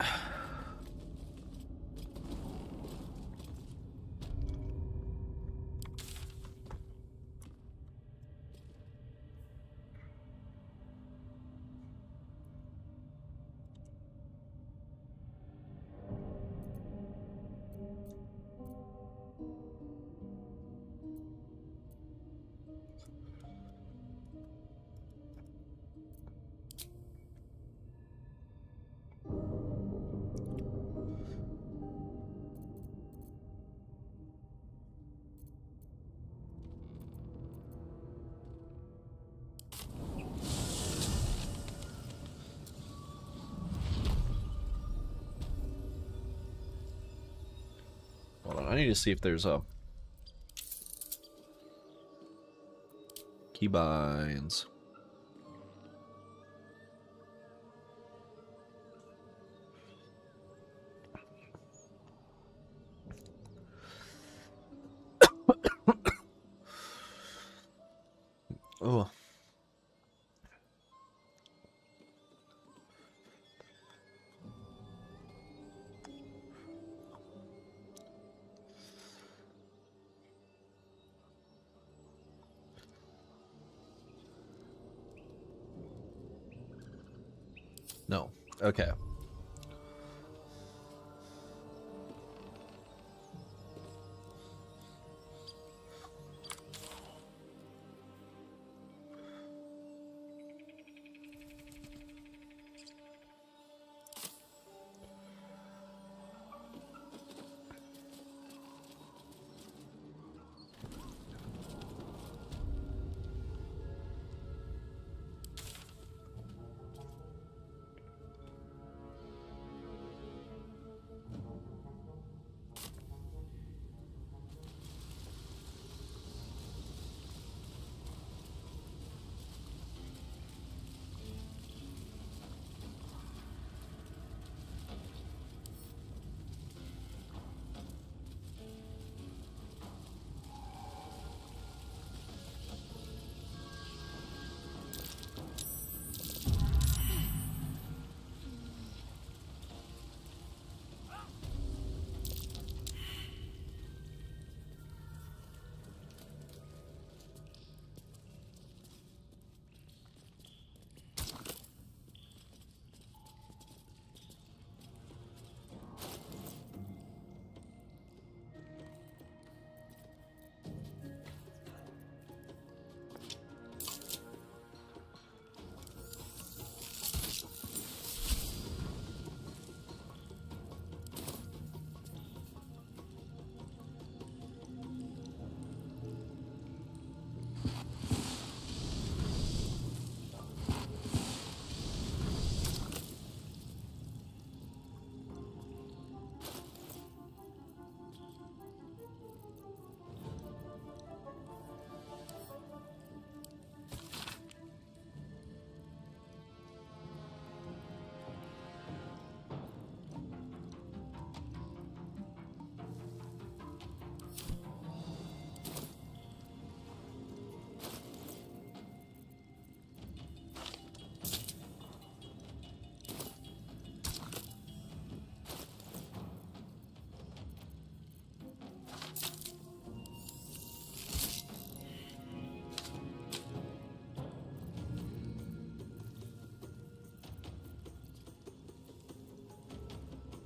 Hold on, I need to see if there's a keybinds. Oh. No. Okay.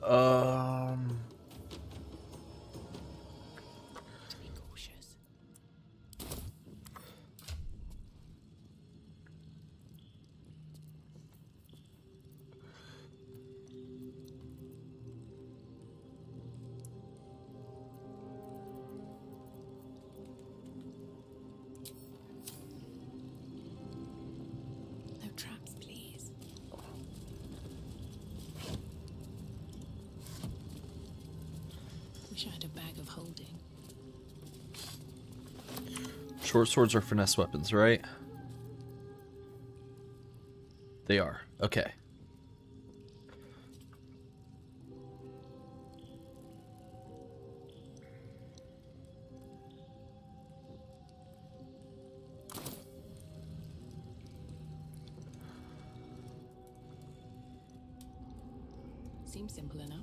Um. To be cautious. No traps, please. Wish I had a bag of holding. Short swords are finesse weapons, right? They are. Okay. Seems simple enough.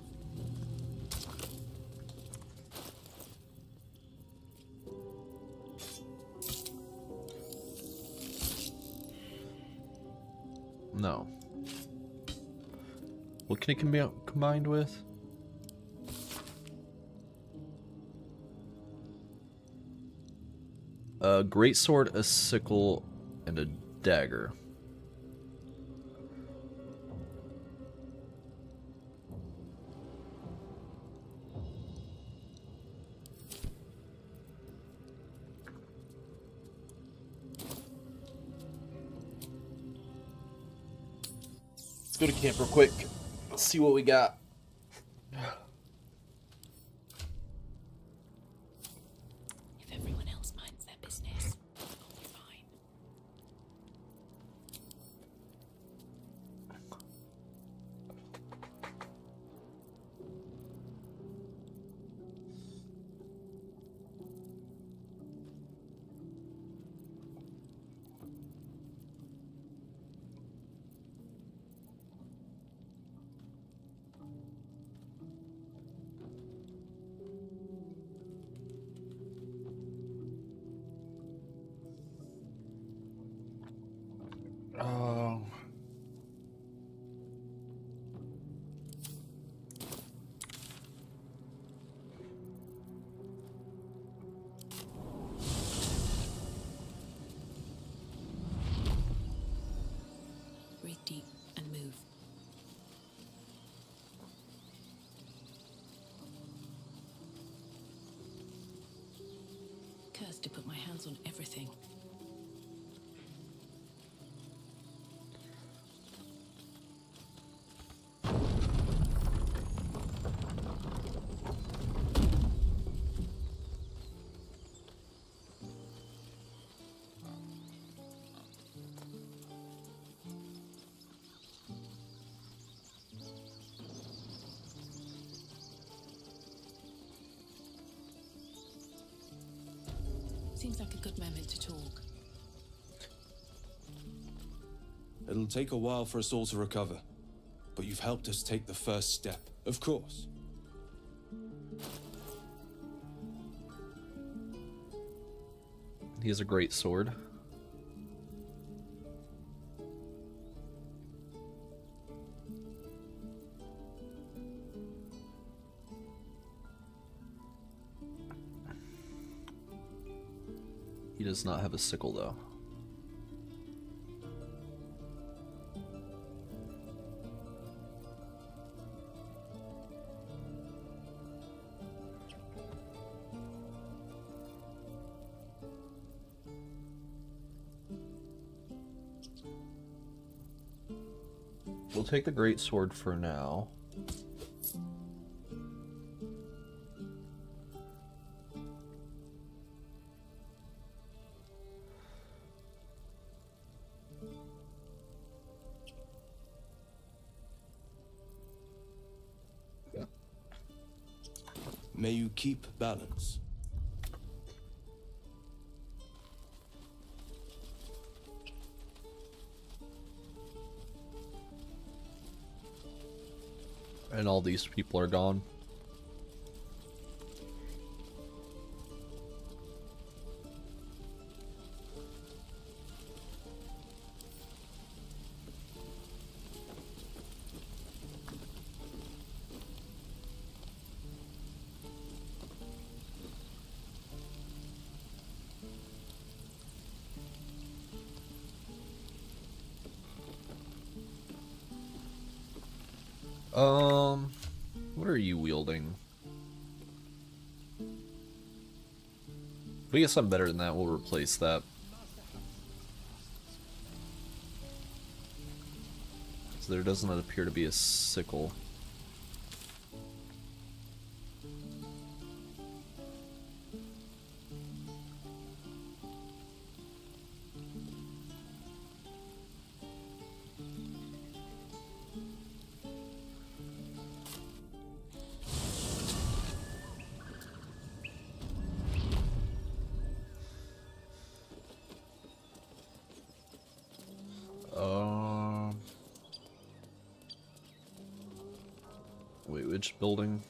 No. What can it be combined with? A great sword, a sickle, and a dagger. Let's go to camp real quick. Let's see what we got. If everyone else minds their business, I'll be fine. Breathe deep and move. Cursed to put my hands on everything. Seems like a good moment to talk. It'll take a while for us all to recover, but you've helped us take the first step, of course. He has a great sword. He does not have a sickle, though. We'll take the great sword for now. May you keep balance. And all these people are gone. What are you wielding? If we get something better than that, we'll replace that. So there doesn't appear to be a sickle. Wait, which building?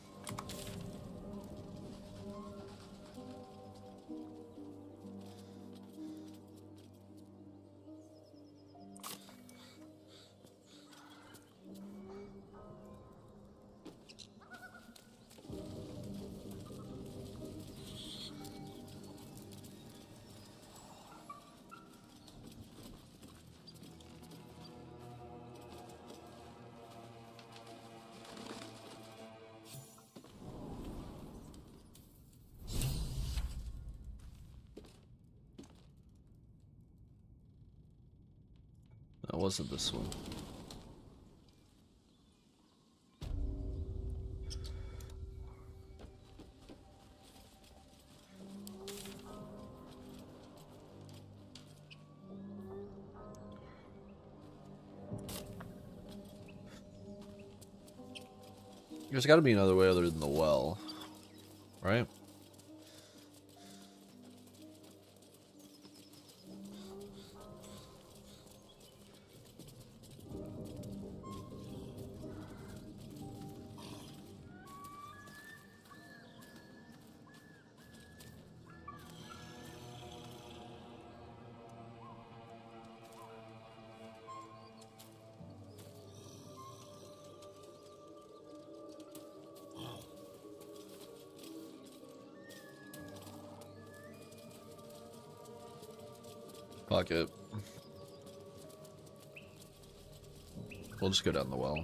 That wasn't this one. There's got to be another way other than the well, right? Fuck it. We'll just go down the well.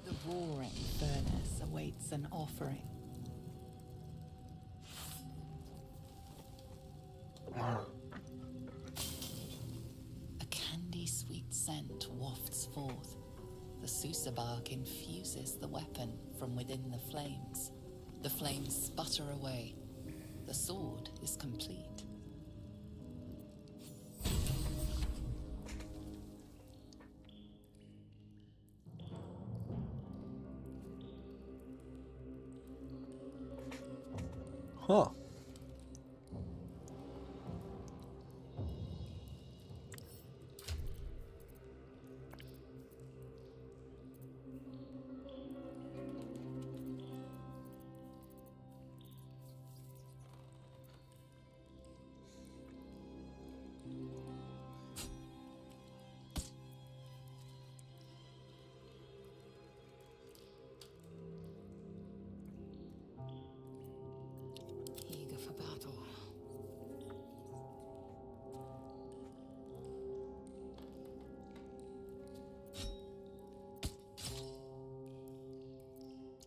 The roaring furnace awaits an offering. A candy-sweet scent wafts forth. The Susa bark infuses the weapon from within the flames. The flames sputter away. The sword is complete. Huh. Eager for battle.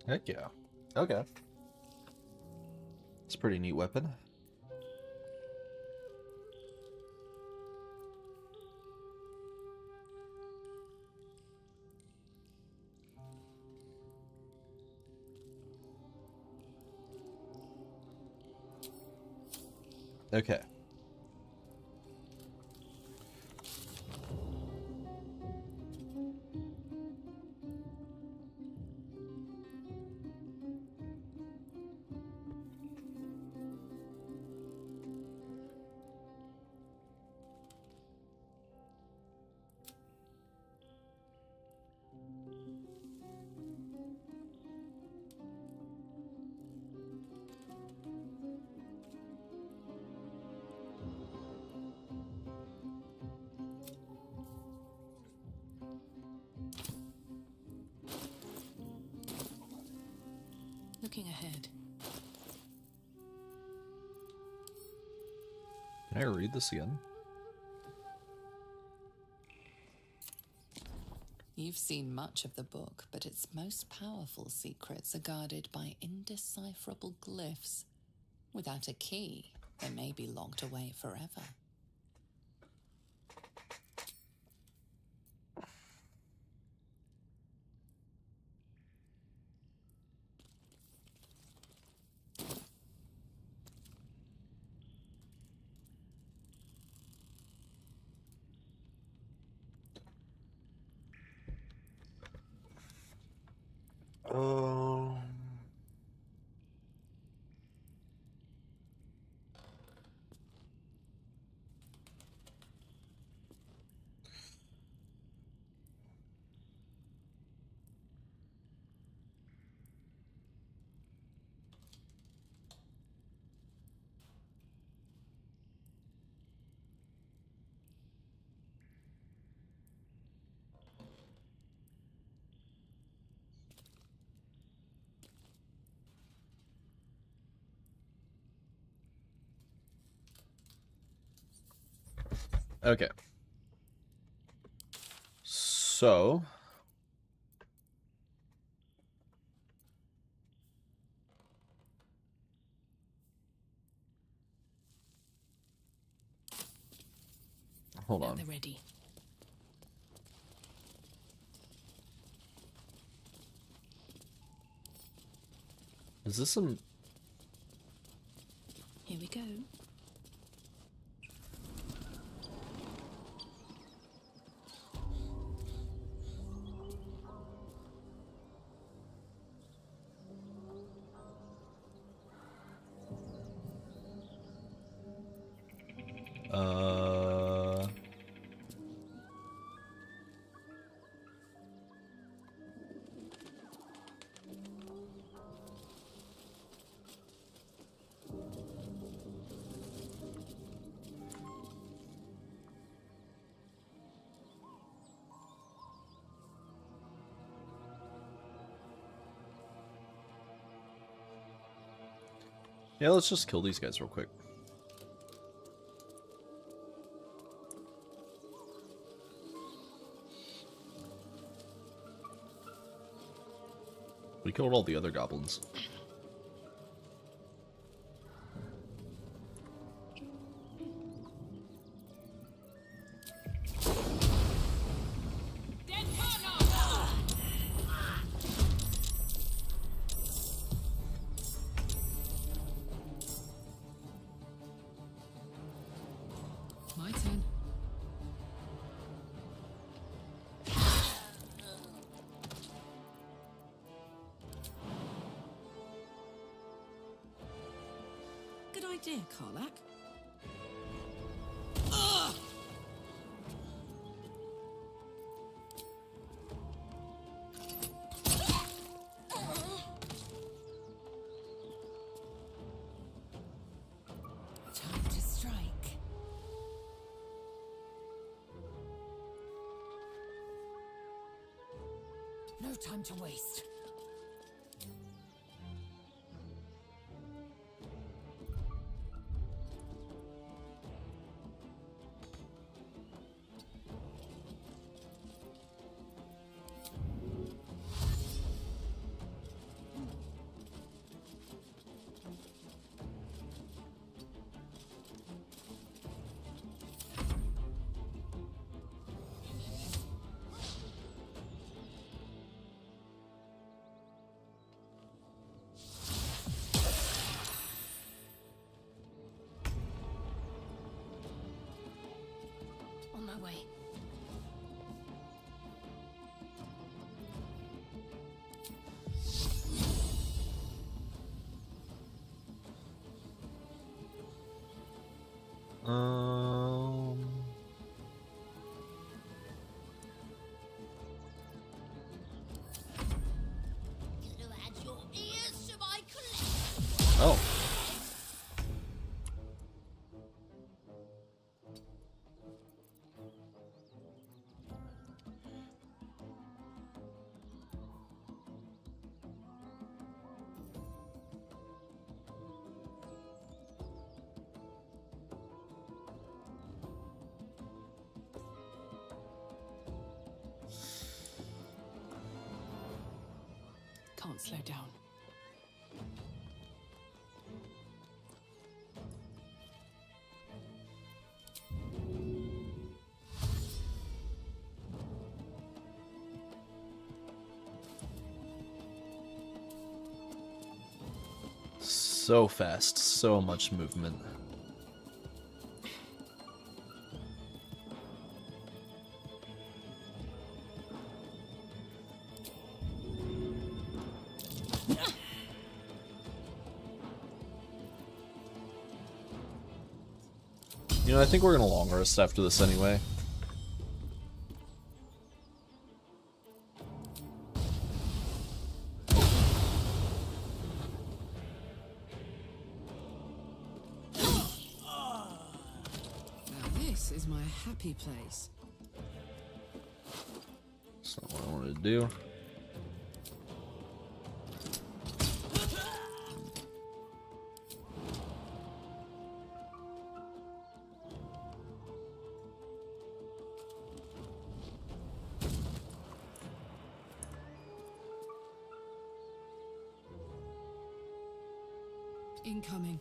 Heck yeah. Okay. It's a pretty neat weapon. Okay. Looking ahead. Can I read this again? You've seen much of the book, but its most powerful secrets are guarded by indecipherable glyphs. Without a key, they may be locked away forever. Um. Okay. So. Hold Now on. they're ready. Is this some... Here we go. Yeah, let's just kill these guys real quick. We killed all the other goblins. My turn. Good idea, Karlak. Time to strike. No time to waste. On my way. Gonna add your ears to my collection. Oh. Can't slow down. So fast, so much movement. You know, I think we're gonna long rest after this anyway. Now this is my happy place. That's not what I wanted to do. Incoming.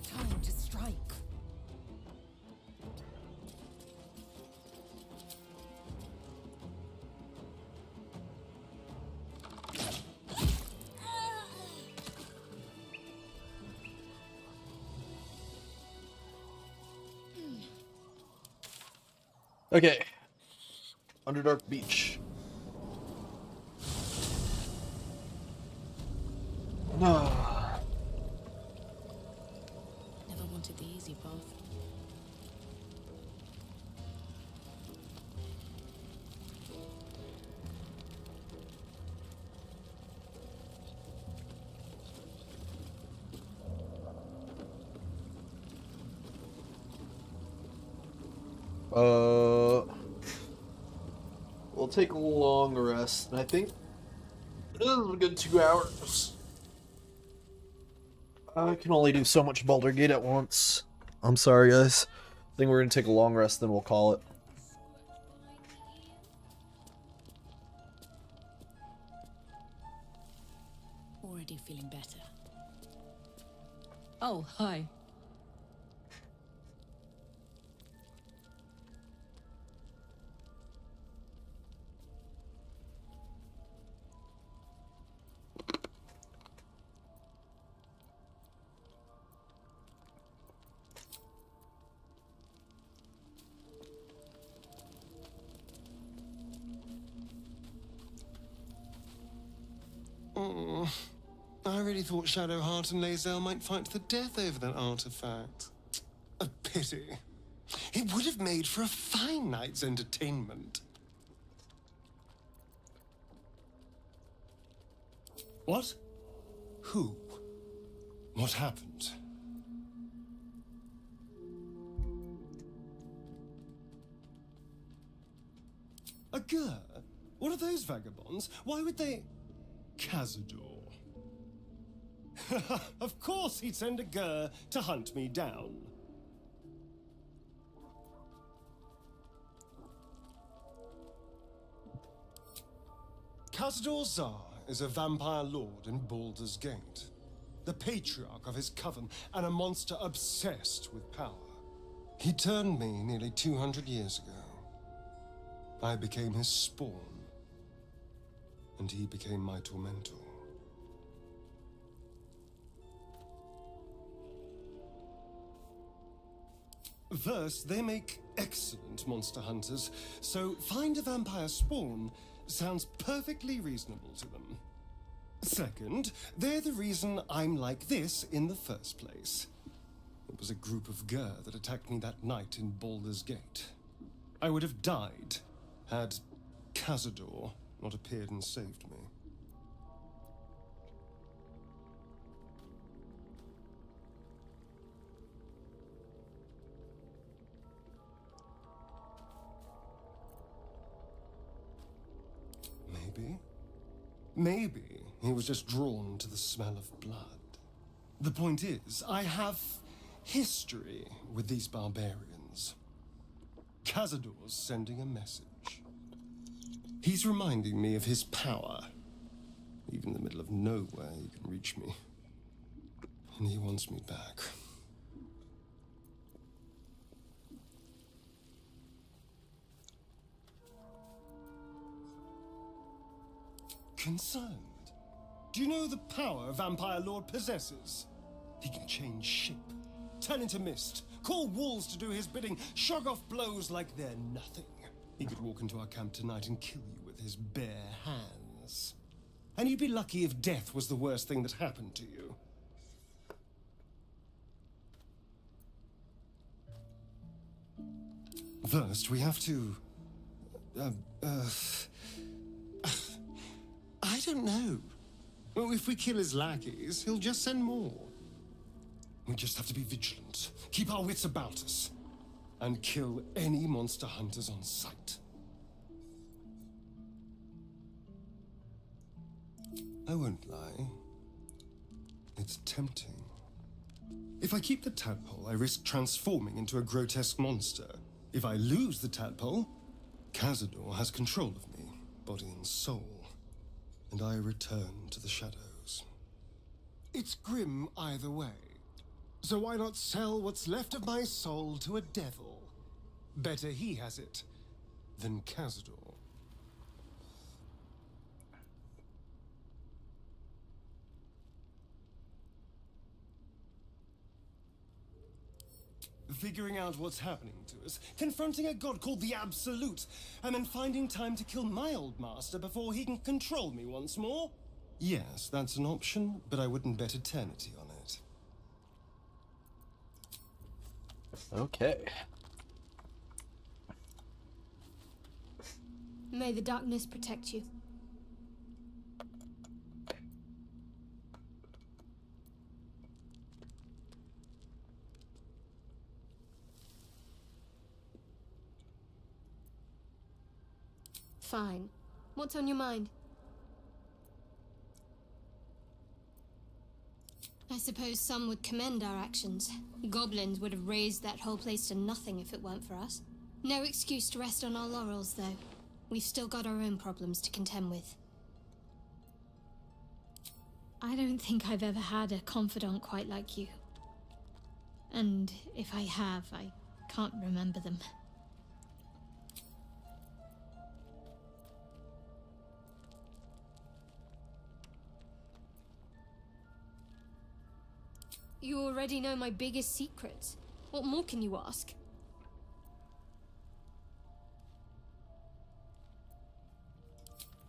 Time to strike. Okay. Underdark Beach. Never wanted the easy path. We'll take a long rest, and I think this is a good 2 hours. I can only do so much Baldur's Gate at once. I'm sorry, guys. I think we're gonna take a long rest, then we'll call it. Already feeling better. Oh, hi. Oh, I really thought Shadowheart and Lae'zel might fight to the death over that artifact. A pity. It would have made for a fine night's entertainment. What? Who? What happened? A Gur? What are those vagabonds? Why would they... Cazador. Of course he'd send a Gur to hunt me down. Cazador Zar is a vampire lord in Baldur's Gate, the patriarch of his coven and a monster obsessed with power. He turned me nearly 200 years ago. I became his spawn, and he became my tormentor. First, they make excellent monster hunters, so find a vampire spawn sounds perfectly reasonable to them. Second, they're the reason I'm like this in the first place. It was a group of Gur that attacked me that night in Baldur's Gate. I would have died had Cazador not appeared and saved me. Maybe he was just drawn to the smell of blood. The point is, I have history with these barbarians. Cazador's sending a message. He's reminding me of his power. Even in the middle of nowhere, he can reach me. And he wants me back. Concerned? Do you know the power Vampire Lord possesses? He can change shape, turn into mist, call walls to do his bidding, shrug off blows like they're nothing. He could walk into our camp tonight and kill you with his bare hands. And you'd be lucky if death was the worst thing that happened to you. First, we have to... I don't know. Well, if we kill his lackeys, he'll just send more. We just have to be vigilant, keep our wits about us, and kill any monster hunters on sight. I won't lie. It's tempting. If I keep the tadpole, I risk transforming into a grotesque monster. If I lose the tadpole, Cazador has control of me, body and soul, and I return to the shadows. It's grim either way. So why not sell what's left of my soul to a devil? Better he has it than Cazador. Figuring out what's happening to us, confronting a god called the Absolute, and then finding time to kill my old master before he can control me once more? Yes, that's an option, but I wouldn't bet eternity on it. Okay. May the darkness protect you. Fine. What's on your mind? I suppose some would commend our actions. Goblins would have razed that whole place to nothing if it weren't for us. No excuse to rest on our laurels, though. We've still got our own problems to contend with. I don't think I've ever had a confidant quite like you. And if I have, I can't remember them. You already know my biggest secrets. What more can you ask?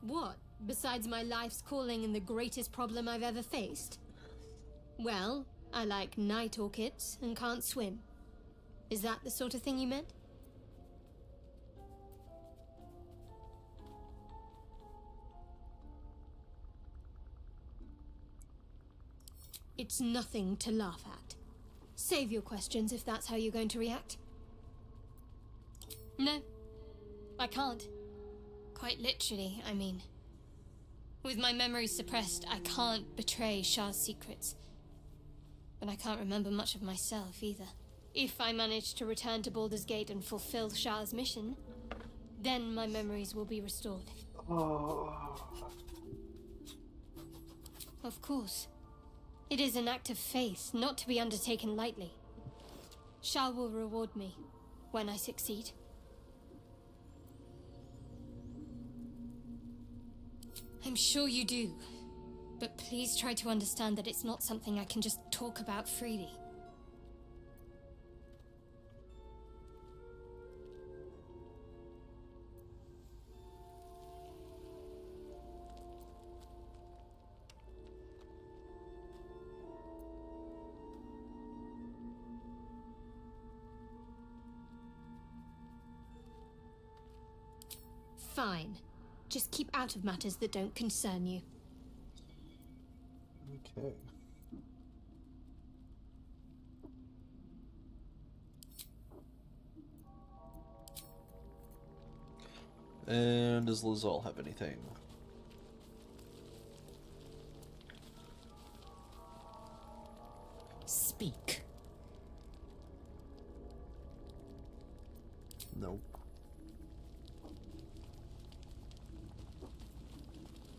What, besides my life's calling and the greatest problem I've ever faced? Well, I like night orchids and can't swim. Is that the sort of thing you meant? It's nothing to laugh at. Save your questions if that's how you're going to react. No, I can't. Quite literally, I mean. With my memory suppressed, I can't betray Shah's secrets. But I can't remember much of myself either. If I manage to return to Baldur's Gate and fulfill Shah's mission, then my memories will be restored. Of course. It is an act of faith, not to be undertaken lightly. Shah will reward me when I succeed. I'm sure you do, but please try to understand that it's not something I can just talk about freely. Fine. Just keep out of matters that don't concern you. Okay. And does Lizal have anything? Speak. Nope.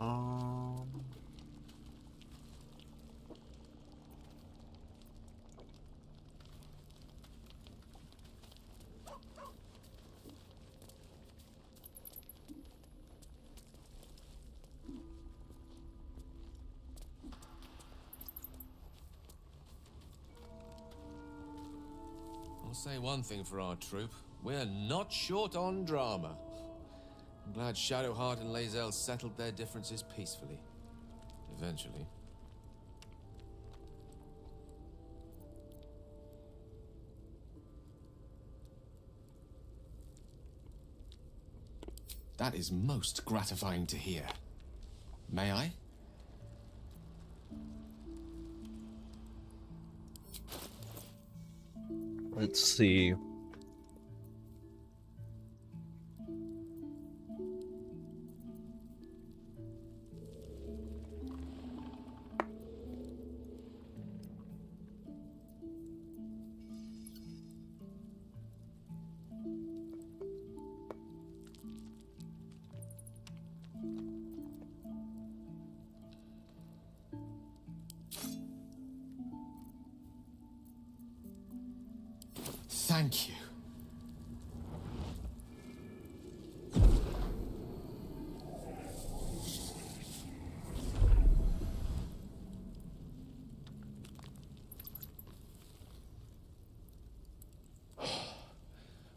I'll say one thing for our troop. We're not short on drama. I'm glad Shadowheart and Lae'zel settled their differences peacefully. Eventually. That is most gratifying to hear. May I? Let's see. Thank you.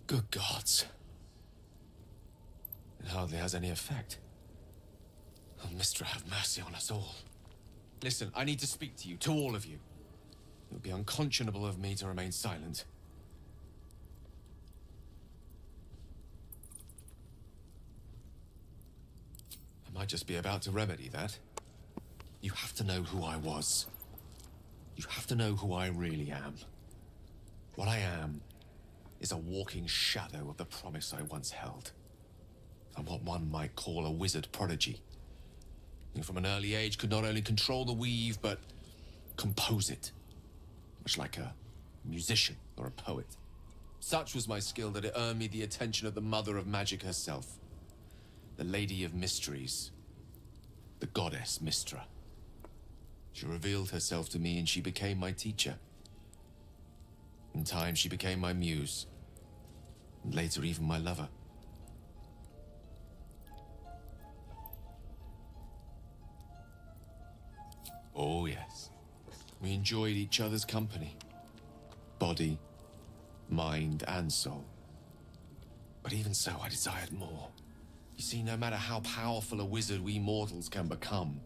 Good gods. It hardly has any effect. Mistra, have mercy on us all. Listen, I need to speak to you, to all of you. It would be unconscionable of me to remain silent. I might just be about to remedy that. You have to know who I was. You have to know who I really am. What I am is a walking shadow of the promise I once held. I'm what one might call a wizard prodigy. Who from an early age could not only control the weave, but compose it. Much like a musician or a poet. Such was my skill that it earned me the attention of the mother of magic herself. The Lady of Mysteries. The goddess Mistra. She revealed herself to me and she became my teacher. In time, she became my muse. And later, even my lover. Oh, yes. We enjoyed each other's company. Body, mind, and soul. But even so, I desired more. You see, no matter how powerful a wizard we mortals can become,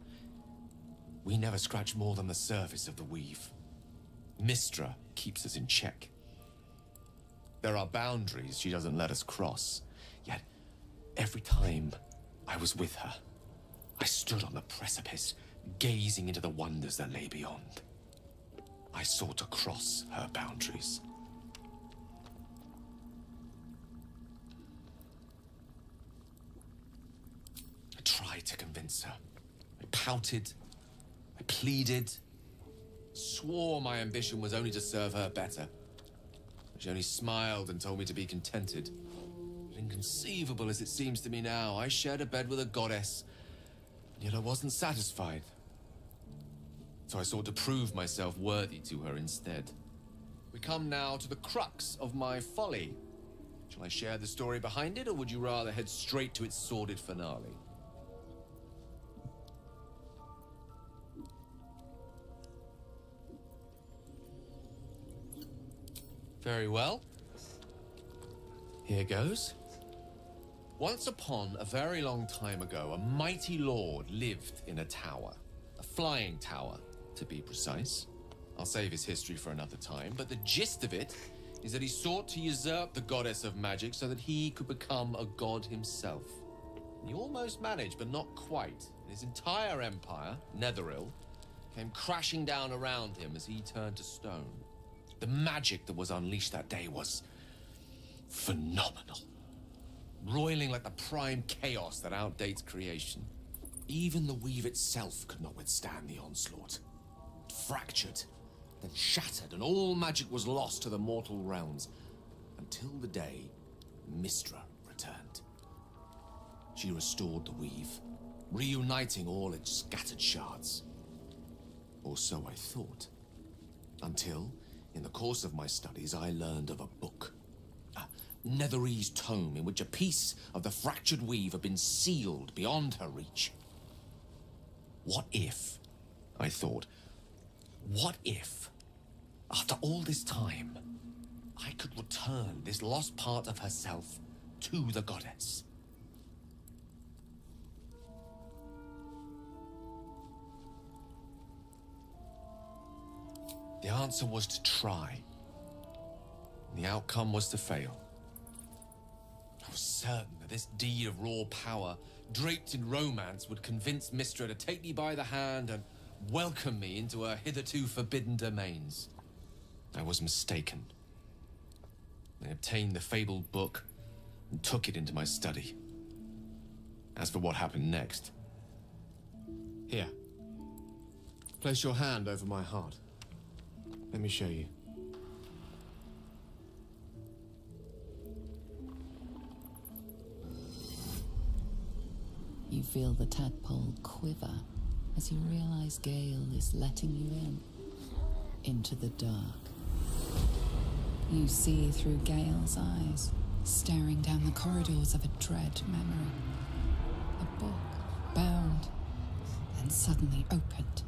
we never scratch more than the surface of the weave. Mistra keeps us in check. There are boundaries she doesn't let us cross. Yet, every time I was with her, I stood on the precipice, gazing into the wonders that lay beyond. I sought to cross her boundaries. I tried to convince her. I pouted. I pleaded. Swore my ambition was only to serve her better. She only smiled and told me to be contented. But inconceivable as it seems to me now, I shared a bed with a goddess, yet I wasn't satisfied. So I sought to prove myself worthy to her instead. We come now to the crux of my folly. Shall I share the story behind it, or would you rather head straight to its sordid finale? Very well. Here goes. Once upon a very long time ago, a mighty lord lived in a tower. A flying tower, to be precise. I'll save his history for another time, but the gist of it is that he sought to usurp the goddess of magic so that he could become a god himself. He almost managed, but not quite. His entire empire, Netheril, came crashing down around him as he turned to stone. The magic that was unleashed that day was phenomenal. Roiling like the prime chaos that outdates creation. Even the weave itself could not withstand the onslaught. It fractured, then shattered, and all magic was lost to the mortal realms. Until the day Mistra returned. She restored the weave, reuniting all its scattered shards. Or so I thought. Until, in the course of my studies, I learned of a book. A Netherese tome in which a piece of the fractured weave had been sealed beyond her reach. What if, I thought, what if, after all this time, I could return this lost part of herself to the goddess? The answer was to try. The outcome was to fail. I was certain that this deed of raw power, draped in romance, would convince Mistra to take me by the hand and welcome me into her hitherto forbidden domains. I was mistaken. I obtained the fabled book and took it into my study. As for what happened next... Here. Place your hand over my heart. Let me show you. You feel the tadpole quiver as you realize Gale is letting you in, into the dark. You see through Gale's eyes, staring down the corridors of a dread memory. A book, bound, and suddenly opened.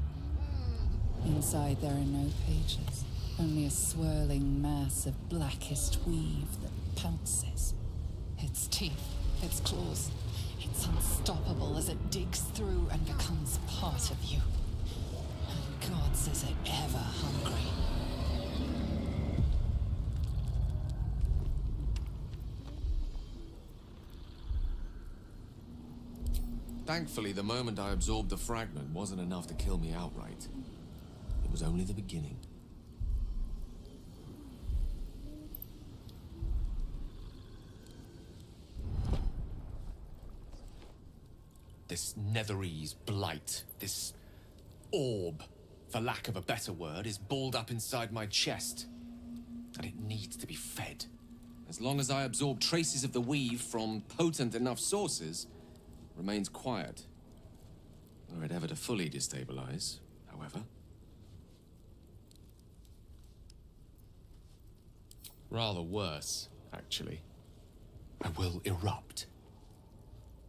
Inside there are no pages, only a swirling mass of blackest weave that pounces. Its teeth, its claws, It's unstoppable as it digs through and becomes part of you. And God says it ever hungry. Thankfully, the moment I absorbed the fragment wasn't enough to kill me outright. It was only the beginning. This Netherese blight, this orb, for lack of a better word, is balled up inside my chest. And it needs to be fed. As long as I absorb traces of the weave from potent enough sources, it remains quiet. Were it ever to fully destabilize, however. Rather worse, actually. I will erupt.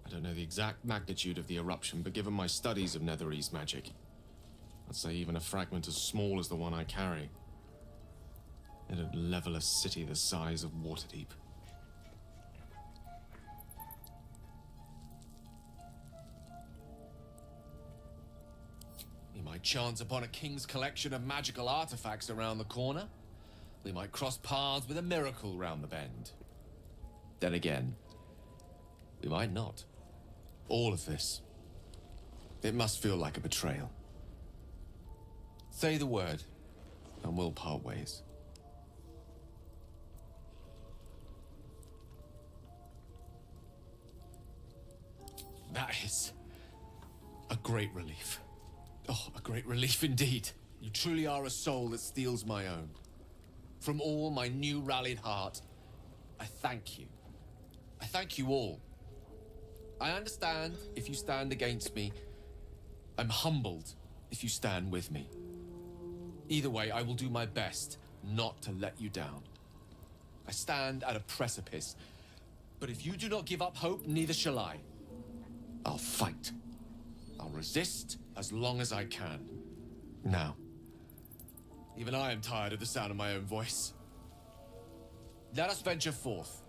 I don't know the exact magnitude of the eruption, but given my studies of Netherese magic, I'd say even a fragment as small as the one I carry, it'd level a city the size of Waterdeep. We might chance upon a king's collection of magical artifacts around the corner. We might cross paths with a miracle round the bend. Then again, we might not. All of this, it must feel like a betrayal. Say the word, and we'll part ways. That is a great relief. Oh, a great relief indeed. You truly are a soul that steals my own. From all my new rallied heart, I thank you. I thank you all. I understand if you stand against me. I'm humbled if you stand with me. Either way, I will do my best not to let you down. I stand at a precipice, but if you do not give up hope, neither shall I. I'll fight. I'll resist as long as I can. Now, even I am tired of the sound of my own voice. Let us venture forth.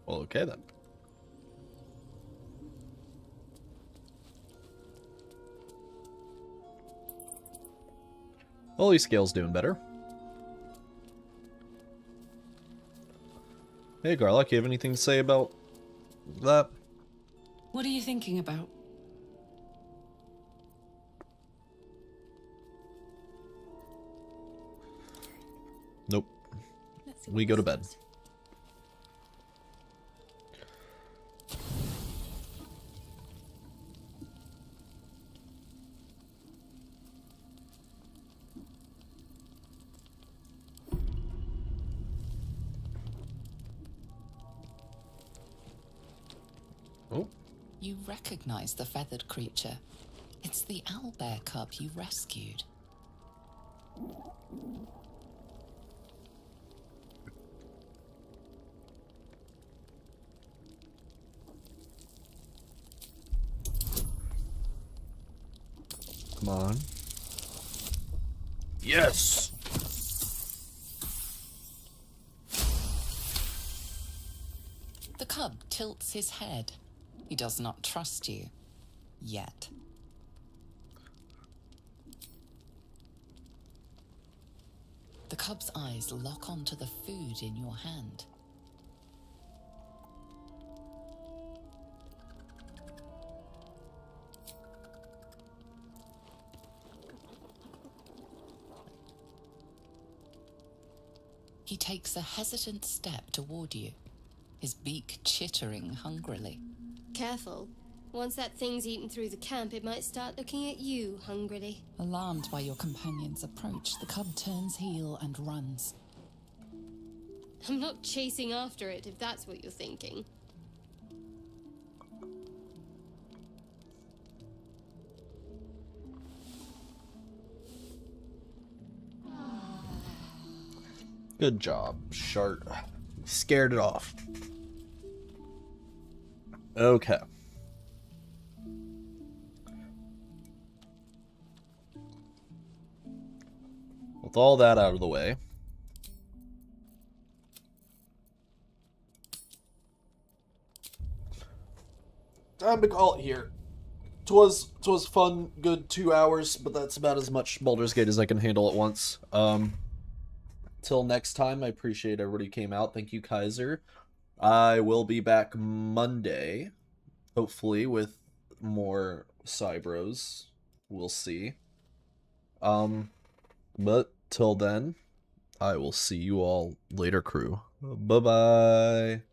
Well, okay then. Holy Scale's doing better. Hey, Garlock, you have anything to say about that? What are you thinking about? Nope. We go to bed. Oh. You recognize the feathered creature. It's the owlbear cub you rescued. Come on. Yes! The cub tilts his head. He does not trust you. Yet. The cub's eyes lock onto the food in your hand. He takes a hesitant step toward you, his beak chittering hungrily. Careful. Once that thing's eaten through the camp, it might start looking at you hungrily. Alarmed by your companion's approach, the cub turns heel and runs. I'm not chasing after it, if that's what you're thinking. Good job, Shart. Scared it off. Okay. With all that out of the way, time to call it here. Twas fun, good 2 hours, but that's about as much Baldur's Gate as I can handle at once. Till next time, I appreciate everybody who came out. Thank you, Kaiser. I will be back Monday, hopefully with more Cybros. We'll see. But till then, I will see you all later, crew. Bye-bye.